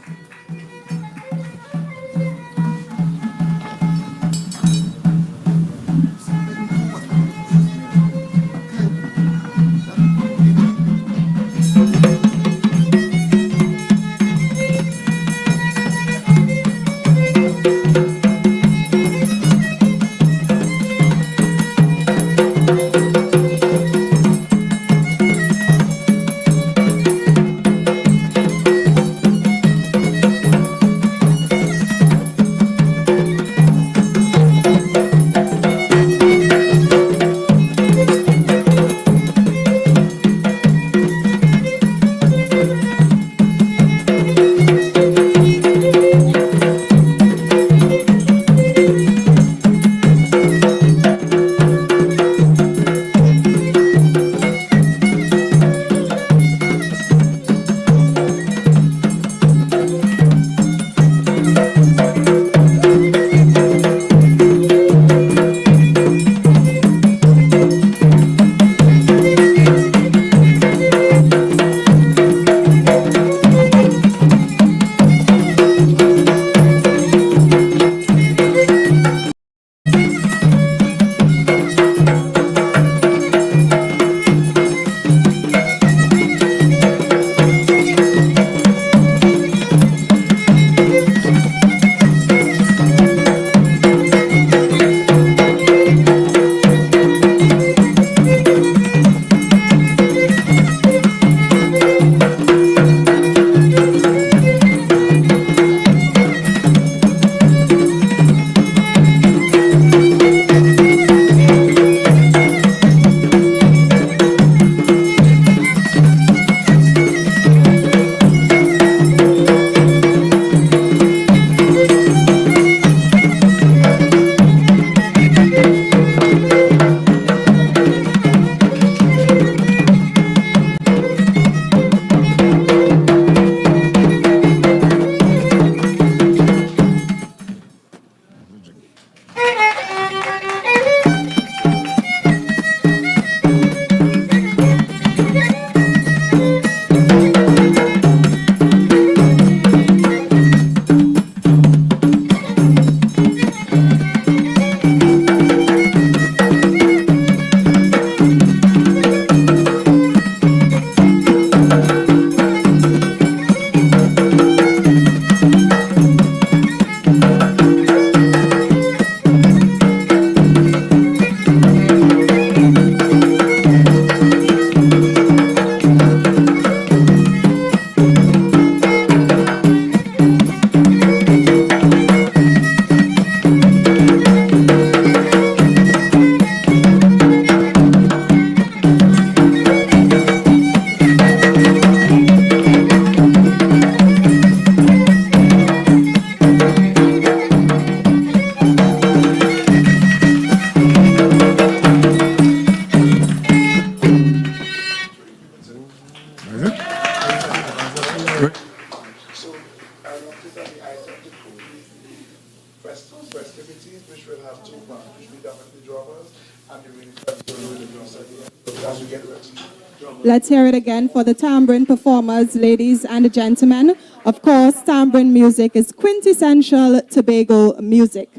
festivities, which will have two bands, which will definitely drummers, and the really festival will be drums at the end. As we get ready. Let's hear it again for the Tambourine performers, ladies and gentlemen. Of course, Tambourine music is quintessential Tobago music.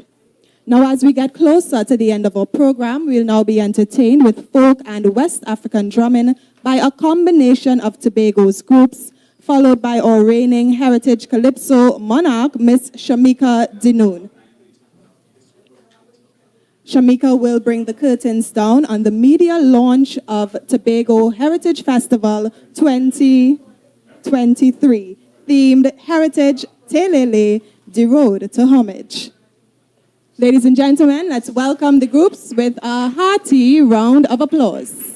Now, as we get closer to the end of our program, we'll now be entertained with folk and West African drumming by a combination of Tobago's groups, followed by our reigning heritage Calypso monarch, Miss Shamika Dinoon. Shamika will bring the curtains down on the media launch of Tobago Heritage Festival 2023, themed Heritage TELEAYE, the Road to Homage. Ladies and gentlemen, let's welcome the groups with a hearty round of applause.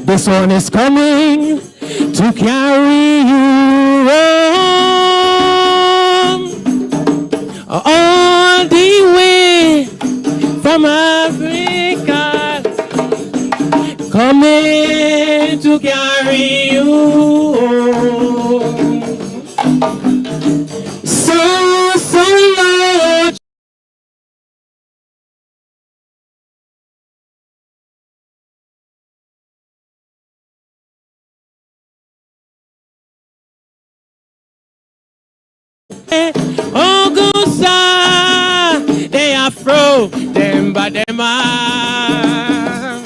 This one is coming to carry you home. All the way from Africa, coming to carry you home. So much. Augusta, they are fro, them but them are.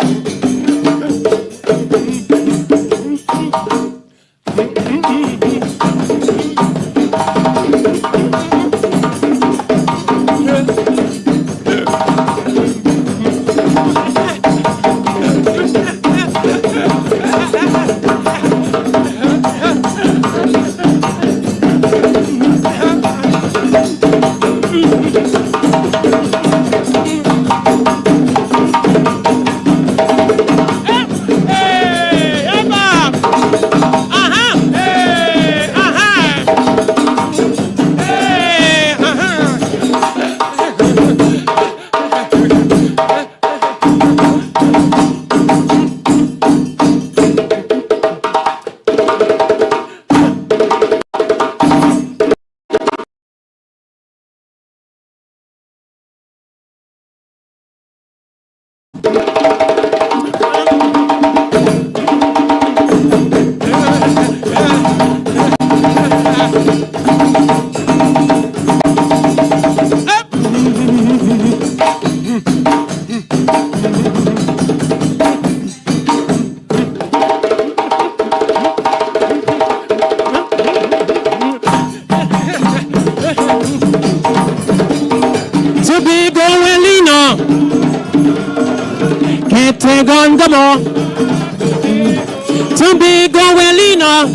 Tobago, Welina,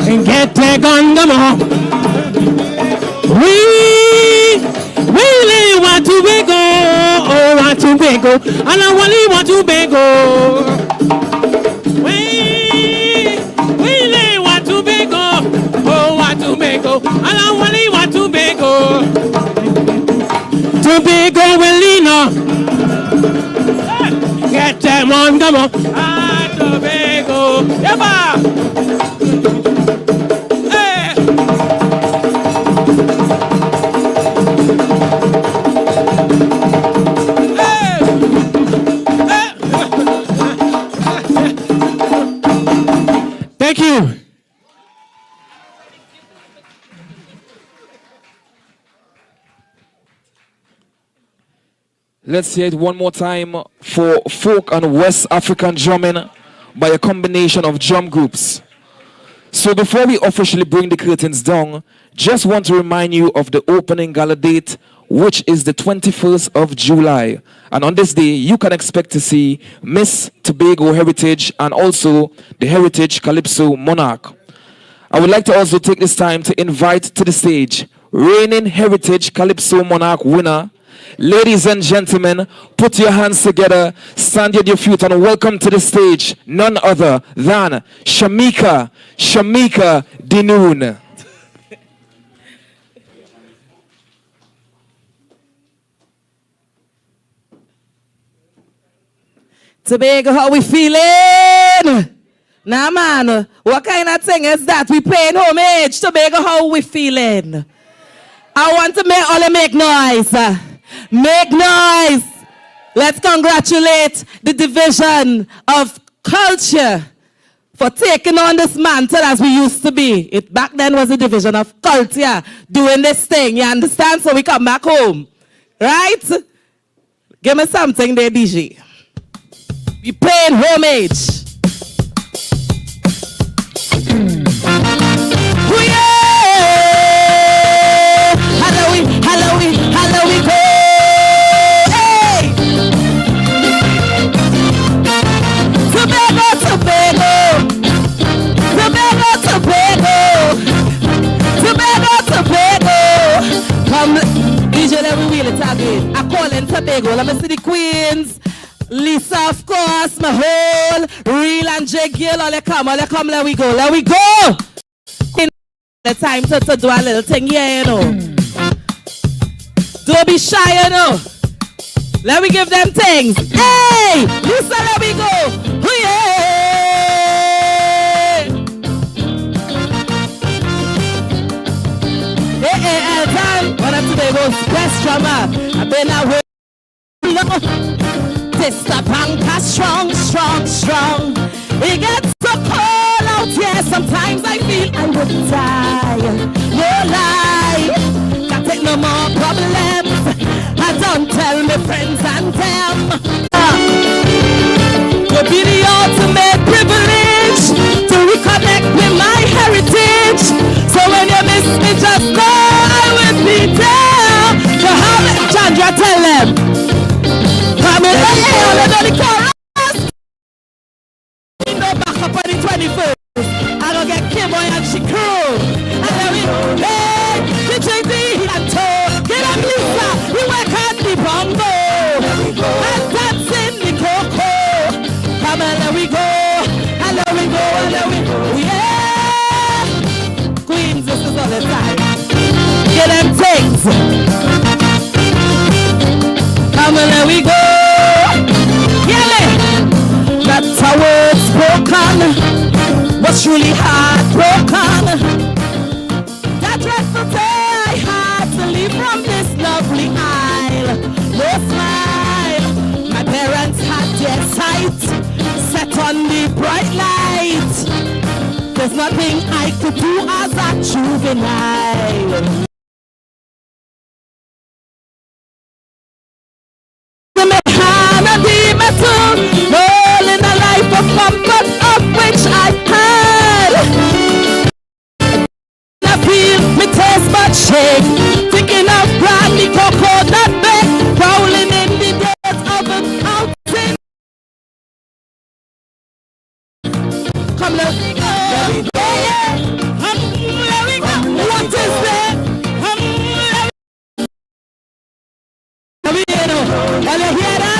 and get a gun, we really want to go, oh, want to go, and I really want to go. We really want to go, oh, want to go, and I really want to go. Tobago, Welina. Get them on, come on. Ah, Tobago. Yabba! Hey! Hey! Thank you. Let's hear it one more time for folk and West African drumming by a combination of drum groups. So before we officially bring the curtains down, just want to remind you of the opening gala date, which is the 21st of July. And on this day, you can expect to see Miss Tobago Heritage and also the Heritage Calypso Monarch. I would like to also take this time to invite to the stage reigning Heritage Calypso Monarch winner. Ladies and gentlemen, put your hands together, stand on your feet, and welcome to the stage none other than Shamika Dinoon. Tobago, how we feeling? Nah, man, what kind of thing is that? We paying homage. Tobago, how we feeling? I want to make all make noise. Make noise. Let's congratulate the Division of Culture for taking on this mantle as we used to be. It back then was the Division of Culture doing this thing. You understand? So we come back home. Right? Give me something there, DJ. We paying homage. Hello, go. Hey! Tobago. Come, DJ, let me wheel it again. I call in Tobago. Let me see the queens. Lisa, of course, my whole real and J. Gill. Let we go. The time to do a little thing here, you know. Don't be shy, you know. Let me give them things. Hey! Lisa, let me go. Oh, yeah! Hey, Elton. One of Tobago's best drummer. I've been away. This the banker strong. It gets so cold out here. Sometimes I feel I would die. No lie. Take no more problems. I don't tell my friends and them. Would be the ultimate privilege to reconnect with my heritage. So when you miss me, just know I will be there. So how many Chandra tell them? Come in the chorus. You know back up on the 21st. I don't get Kim Boy and she crew. And then we hey, JD and toe. Get up, Lisa. We work on the bongo. And dancing the coco. Come on, let we go. And let we go. Yeah. Queens, this is all the time. Get them things. Come on, let we go. Yeah. That's a word spoken. Was truly heartbroken. That dreadful day I had to leave from this lovely isle. No smile. My parents had their sight set on the bright light. There's nothing I could do as a juvenile. All in a life of comfort of which I had. I feel me taste but shake. Thinking of brandy, cocoa, nutmeg, crawling in the days of a mountain. Come let me go. Let me go. Let me go. What is that? Let me go. Let me hear that?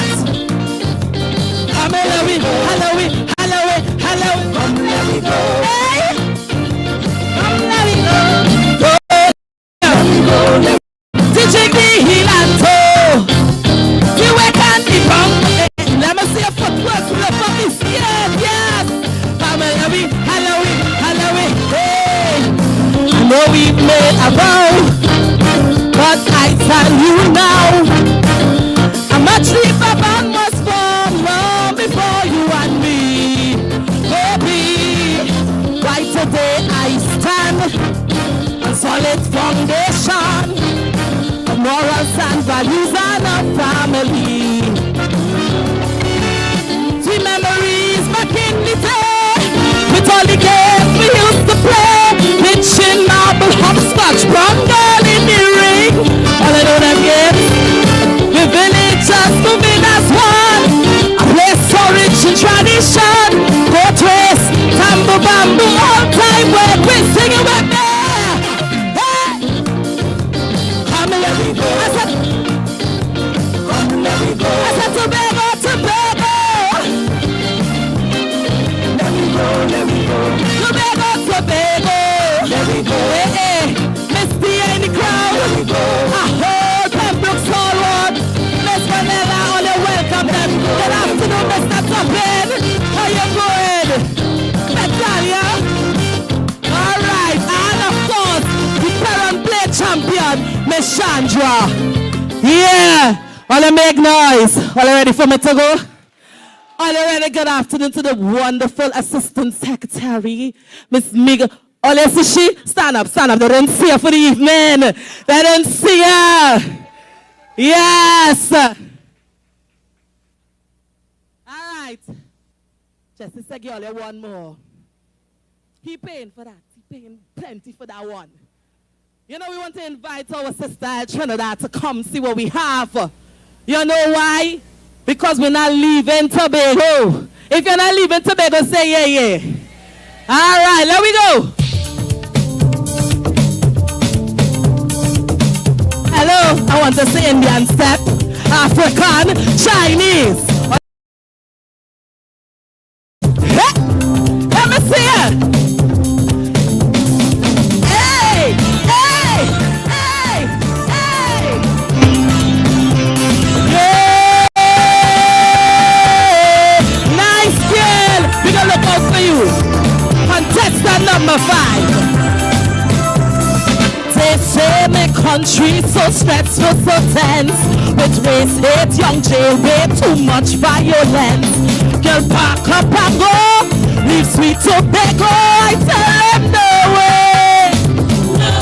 Hello. Come let me go. Hey. Come let me go. Let me go. Teaching me heel and toe. You work and the bum. Let me see a footwork to the fucking skin. Yes. Come let me. Hello. Hey. I know we've made a vow, but I tell you now, I'm actually slowly. Sweet memories back in the day, with all the games we used to play, pitching marble, hopscotch, brown girl in the ring. All I know them games, the villagers moving as one, a place so rich in tradition, goat race, tambour bamboo, all time where we singing with me. Let me go. I said, come, let me go. I said, Tobago, Tobago. Let me go, let me go. Tobago, Tobago. Let me go. Hey, hey, Misty in the crowd. Let me go. I heard Pembroke forward. Miss Vanilla, all you welcome them. Good afternoon, Mr. Toppin. How you going? Natalia. All right, and of course, the parent play champion. Miss Chandra. Yeah. All you make noise. All you ready for me to go? All you ready? Good afternoon to the wonderful assistant secretary, Miss Miguel. All you see she? Stand up, stand up. They don't see her for the evening. They don't see her. Yes. All right. Just a second, all you one more. He paying for that. He paying plenty for that one. You know, we want to invite our sister at Trinidad to come see what we have. You know why? Because we're not leaving Tobago. If you're not leaving Tobago, say yeah, yeah. All right, let we go. Hello, I want to say Indian step, African, Chinese. Hey, let me see it. Contestant number 5. They say my country so stressful, so tense, with race hate, young jailbait, too much violence. Girl, pack up and go, leave sweet Tobago. I tell them no way, no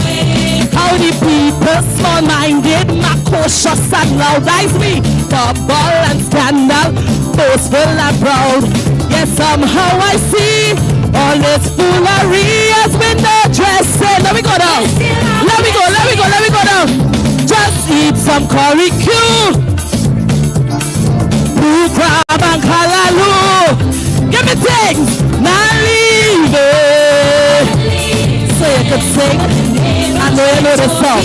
way. How the people small-minded, not cautious and loud, eyes me, bubble and scandal, boastful and proud. Yes, somehow I see all this foolery as we no dressing. Let me go down. Let me go, let me go, let me go down. Just eat some curry Q. Blue crab and callaloo. Give me things. Now leave it. So you could sing. I know you know the song.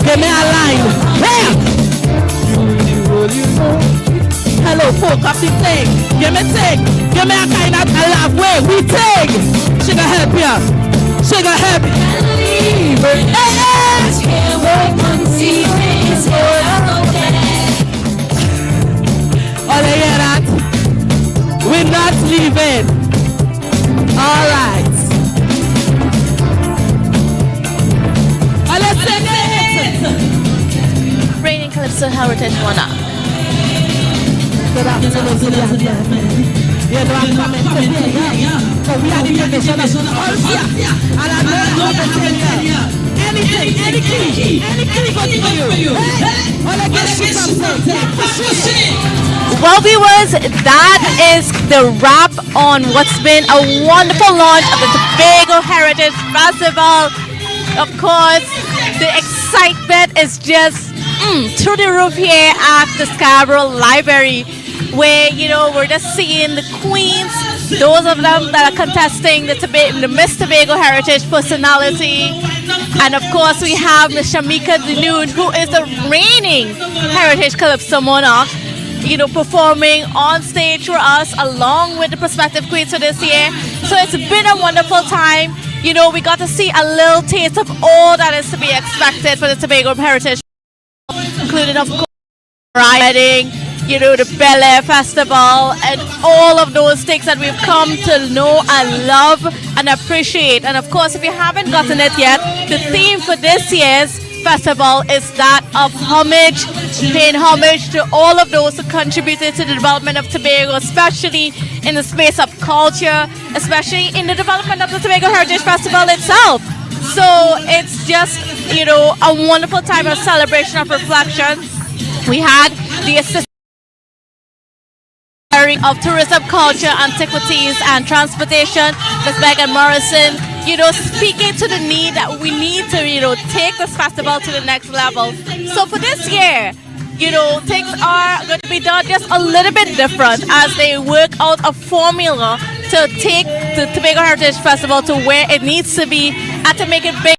Give me a line. Hey! Hello, folk of the thing. Give me thing. Give me a kind of a laugh way. We take. She gonna help you. She gonna help you. Hey, all you hear that? We're not leaving. All right. Let's sing it. Reigning Calypso Heritage Monarch. Good afternoon. You know I'm coming to here. So we are the division of Ulcia. And I know how to tell you. Anything, any key got for you. Hey, all I get is something. Well, viewers, that is the wrap on what's been a wonderful launch of the Tobago Heritage Festival. Of course, the excitement is just through the roof here at the Scarborough Library, where, you know, we're just seeing the queens, those of them that are contesting the Miss Tobago Heritage Personality. And of course, we have Miss Shamika Denoon, who is the reigning Heritage Calypso Monarch, you know, performing on stage for us along with the prospective queens for this year. So it's been a wonderful time. You know, we got to see a little taste of all that is to be expected for the Tobago Heritage, including, of course, riding, you know, the Bel Air Festival, and all of those things that we've come to know and love and appreciate. And of course, if you haven't gotten it yet, the theme for this year's festival is that of homage, paying homage to all of those who contributed to the development of Tobago, especially in the space of culture, especially in the development of the Tobago Heritage Festival itself. So it's just, you know, a wonderful time of celebration, of reflection. We had the Assistant of Tourism, Culture, Antiquities and Transportation, Ms. Megan Morrison, speaking to the need that we need to, take this festival to the next level. So for this year, things are going to be done just a little bit different as they work out a formula to take the Tobago Heritage Festival to where it needs to be and to make it big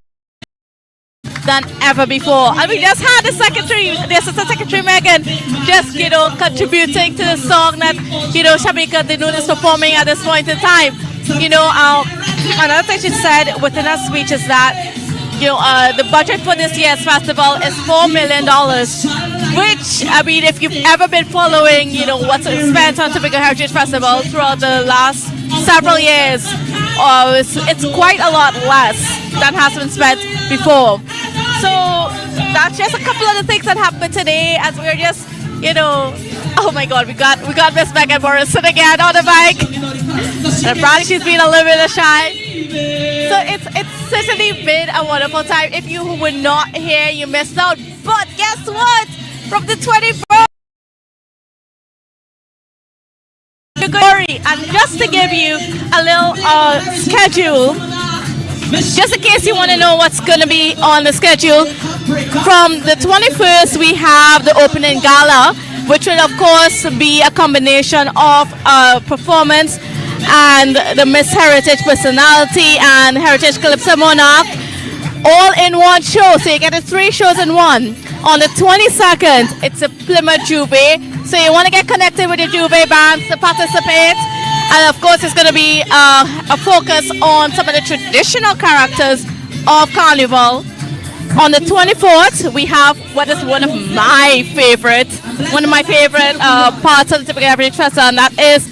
than ever before. And we just had the Assistant Secretary Megan, just contributing to the song that Shamika Dinoon is performing at this point in time. Another thing she said within her speech is that the budget for this year's festival is $4 million, which, I mean, if you've ever been following what's spent on Tobago Heritage Festival throughout the last several years, it's quite a lot less than has been spent before. So that's just a couple of the things that happened today as we're just, oh my God, we got Miss Megan Morrison again on the mic. And probably she's been a little bit shy. So it's certainly been a wonderful time. If you were not here, you missed out. But guess what? From the 24th, and just to give you a little schedule, just in case you want to know what's going to be on the schedule, from the 21st we have the opening gala, which will of course be a combination of performance and the Miss Heritage Personality and Heritage Calypso Monarch all in one show. So you get the 3 shows in one. On the 22nd, it's a Plymouth Juve. So you want to get connected with your Juve bands to participate. And of course, it's going to be a focus on some of the traditional characters of Carnival. On the 24th, we have what is one of my favorite parts of the Tobago Heritage Festival, and that is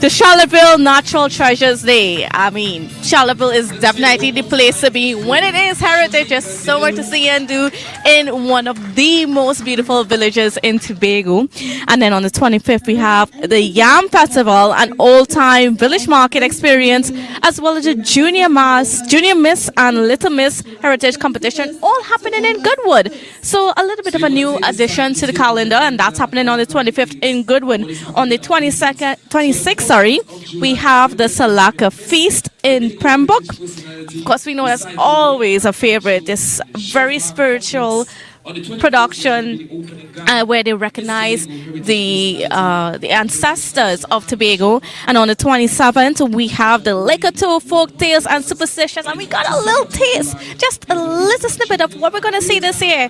the Charlottesville Natural Treasures Day. I mean, Charlottesville is definitely the place to be when it is heritage. There's so much to see and do in one of the most beautiful villages in Tobago. And then on the 25th, we have the Yam Festival, an old-time village market experience, as well as the Junior Miss and Little Miss Heritage Competition, all happening in Goodwood. So a little bit of a new addition to the calendar, and that's happening on the 25th in Goodwood. On the 26th, we have the Salaka Feast in Pembroke. Of course, we know that's always a favorite. This very spiritual production where they recognize the ancestors of Tobago. And on the 27th, we have the Lekato folk tales and superstitions, and we got a little taste, just a little snippet of what we're going to see this year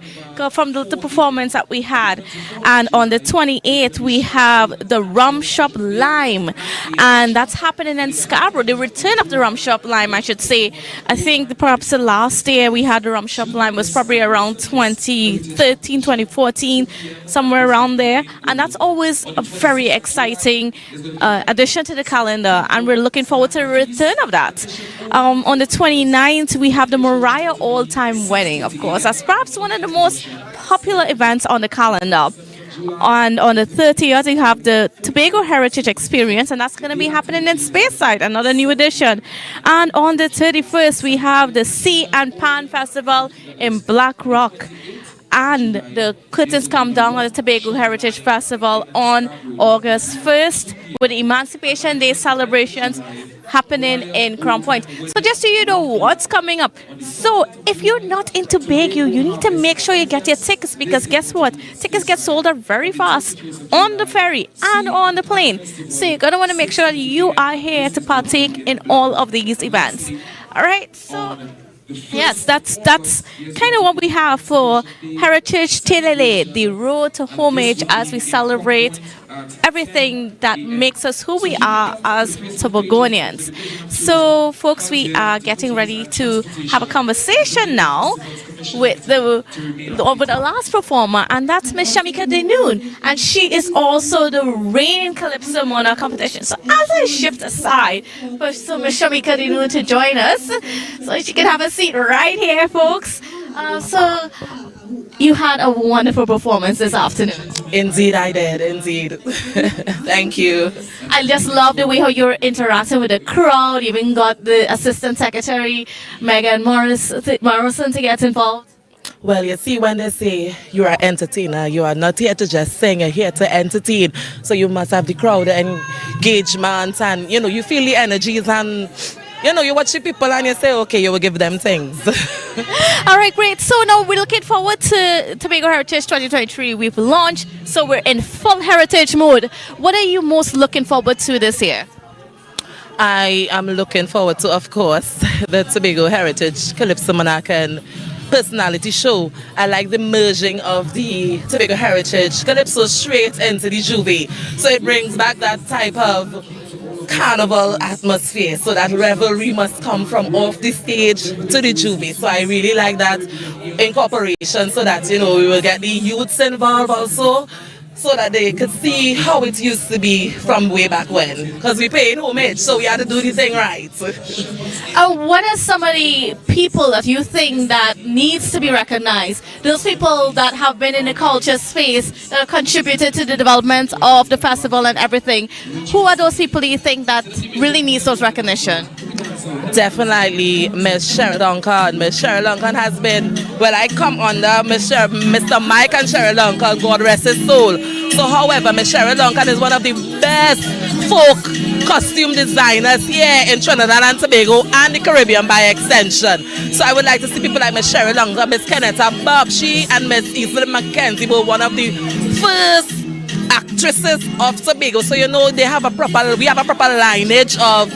from the performance that we had. And on the 28th, we have the Rum Shop Lime, and that's happening in Scarborough. The return of the Rum Shop Lime, I should say. I think perhaps the last year we had the Rum Shop Lime was probably around 2013, 2014, somewhere around there. And that's always a very exciting addition to the calendar, and we're looking forward to the return of that. On the 29th, we have the Moriah All-Time Wedding, of course. That's perhaps one of the most popular events on the calendar. And on the 30th, you have the Tobago Heritage Experience, and that's going to be happening in Speyside, another new edition. And on the 31st, we have the Sea and Pan Festival in Black Rock. And the curtains come down on the Tobago Heritage Festival on August 1st with the Emancipation Day celebrations happening in Crown Point. So just so you know what's coming up. So if you're not in Tobago, you need to make sure you get your tickets, because guess what? Tickets get sold out very fast on the ferry and on the plane. So you're going to want to make sure that you are here to partake in all of these events. All right, so yes, that's kind of what we have for Heritage TELEAYE, the road to homage, as we celebrate everything that makes us who we are as Tobagonians. So, folks, we are getting ready to have a conversation now with the last performer, and that's Miss Shamika Dinoon, and she is also the reigning Calypso Monarch competition. So as I shift aside for Miss Shamika Dinoon to join us, so she can have a seat right here, folks. So you had a wonderful performance this afternoon. Indeed, I did. Indeed. Thank you. I just love the way how you're interacting with the crowd. You even got the Assistant Secretary Megan Morrison to get involved. Well, you see, when they say you're an entertainer, you are not here to just sing, you're here to entertain. So you must have the crowd engagement and, you know, you feel the energies and, you know, you watch the people and you say, okay, you will give them things. All right, great. So now we're looking forward to Tobago Heritage 2023. We've launched, so we're in full heritage mode. What are you most looking forward to this year? I am looking forward to, of course, the Tobago Heritage Calypso, Monarch and personality show. I like the merging of the Tobago Heritage Calypso straight into the Juve. So it brings back that type of carnival atmosphere. So that revelry must come from off the stage to the Juve. So I really like that incorporation so that, you know, we will get the youths involved also, so that they could see how it used to be from way back when. Because we paid homage, so we had to do the thing right. What are some of the people that you think that needs to be recognized? Those people that have been in the culture space, that have contributed to the development of the festival and everything. Who are those people you think that really needs those recognition? Definitely Miss Cheryl Duncan. Miss Cheryl Duncan has been, well, I come under Mr. Mike and Cheryl Duncan, God rest his soul. So however, Miss Cheryl Duncan is one of the best folk costume designers here in Trinidad and Tobago and the Caribbean by extension. So I would like to see people like Miss Cheryl Duncan, Miss Kennetta Bob, she and Miss Evelyn McKenzie were one of the first actresses of Tobago. So you know we have a proper lineage of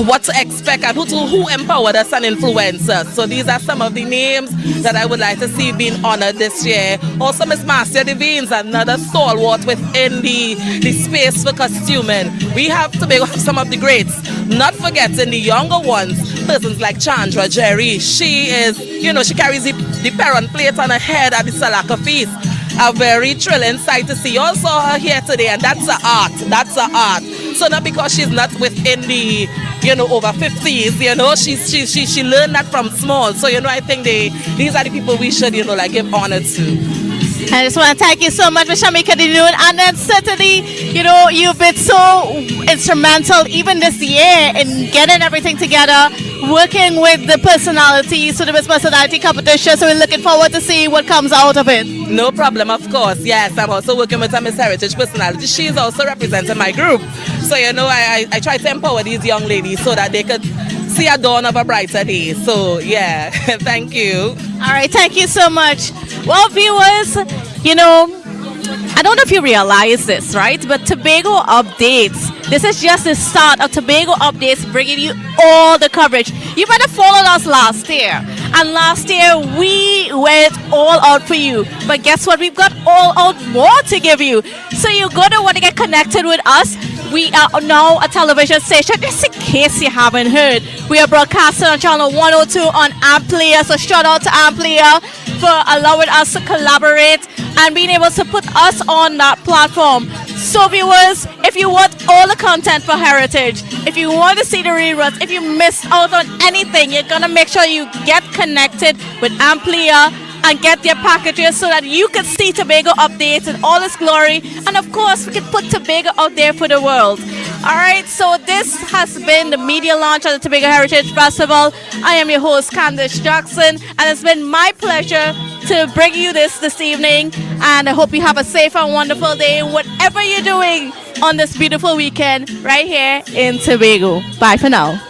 what to expect and who empowered us and influenced us. So these are some of the names that I would like to see being honored this year. Also Miss Marcia Devines, another stalwart within the space for costuming. We have Tobago have some of the greats, not forgetting the younger ones, persons like Chandra Jerry. She is, you know, she carries the parent plate on her head at the Salaka feast. A very thrilling sight to see. Also her here today, and that's her art. That's her art. So not because she's not within the, you know, over 50s, you know, she learned that from small. So, you know, I think these are the people we should, you know, like give honor to. I just want to thank you so much for Shamika Dinoon, and then certainly, you know, you've been so instrumental even this year in getting everything together, working with the personalities, so the Miss Personality competition, so we're looking forward to see what comes out of it. No problem, of course. Yes, I'm also working with a Miss Heritage Personality. She's also representing my group. So, you know, I try to empower these young ladies so that they could see a dawn of a brighter day. So, yeah, thank you. All right, thank you so much. Well, viewers, you know, I don't know if you realize this, right? But Tobago Updates, this is just the start of Tobago Updates, bringing you all the coverage. You might have followed us last year. And last year, we went all out for you. But guess what? We've got all out more to give you. So you're going to want to get connected with us. We are now a television station, just in case you haven't heard. We are broadcasting on channel 102 on Amplia. So shout out to Amplia for allowing us to collaborate and being able to put us on that platform. So viewers, if you want all the content for Heritage, if you want to see the reruns, if you missed out on anything, you're going to make sure you get connected with Amplia and get their packages so that you can see Tobago Updates in all its glory. And of course, we can put Tobago out there for the world. All right, so this has been the media launch of the Tobago Heritage Festival. I am your host, Candice Jackson, and it's been my pleasure to bring you this evening. And I hope you have a safe and wonderful day, whatever you're doing on this beautiful weekend right here in Tobago. Bye for now.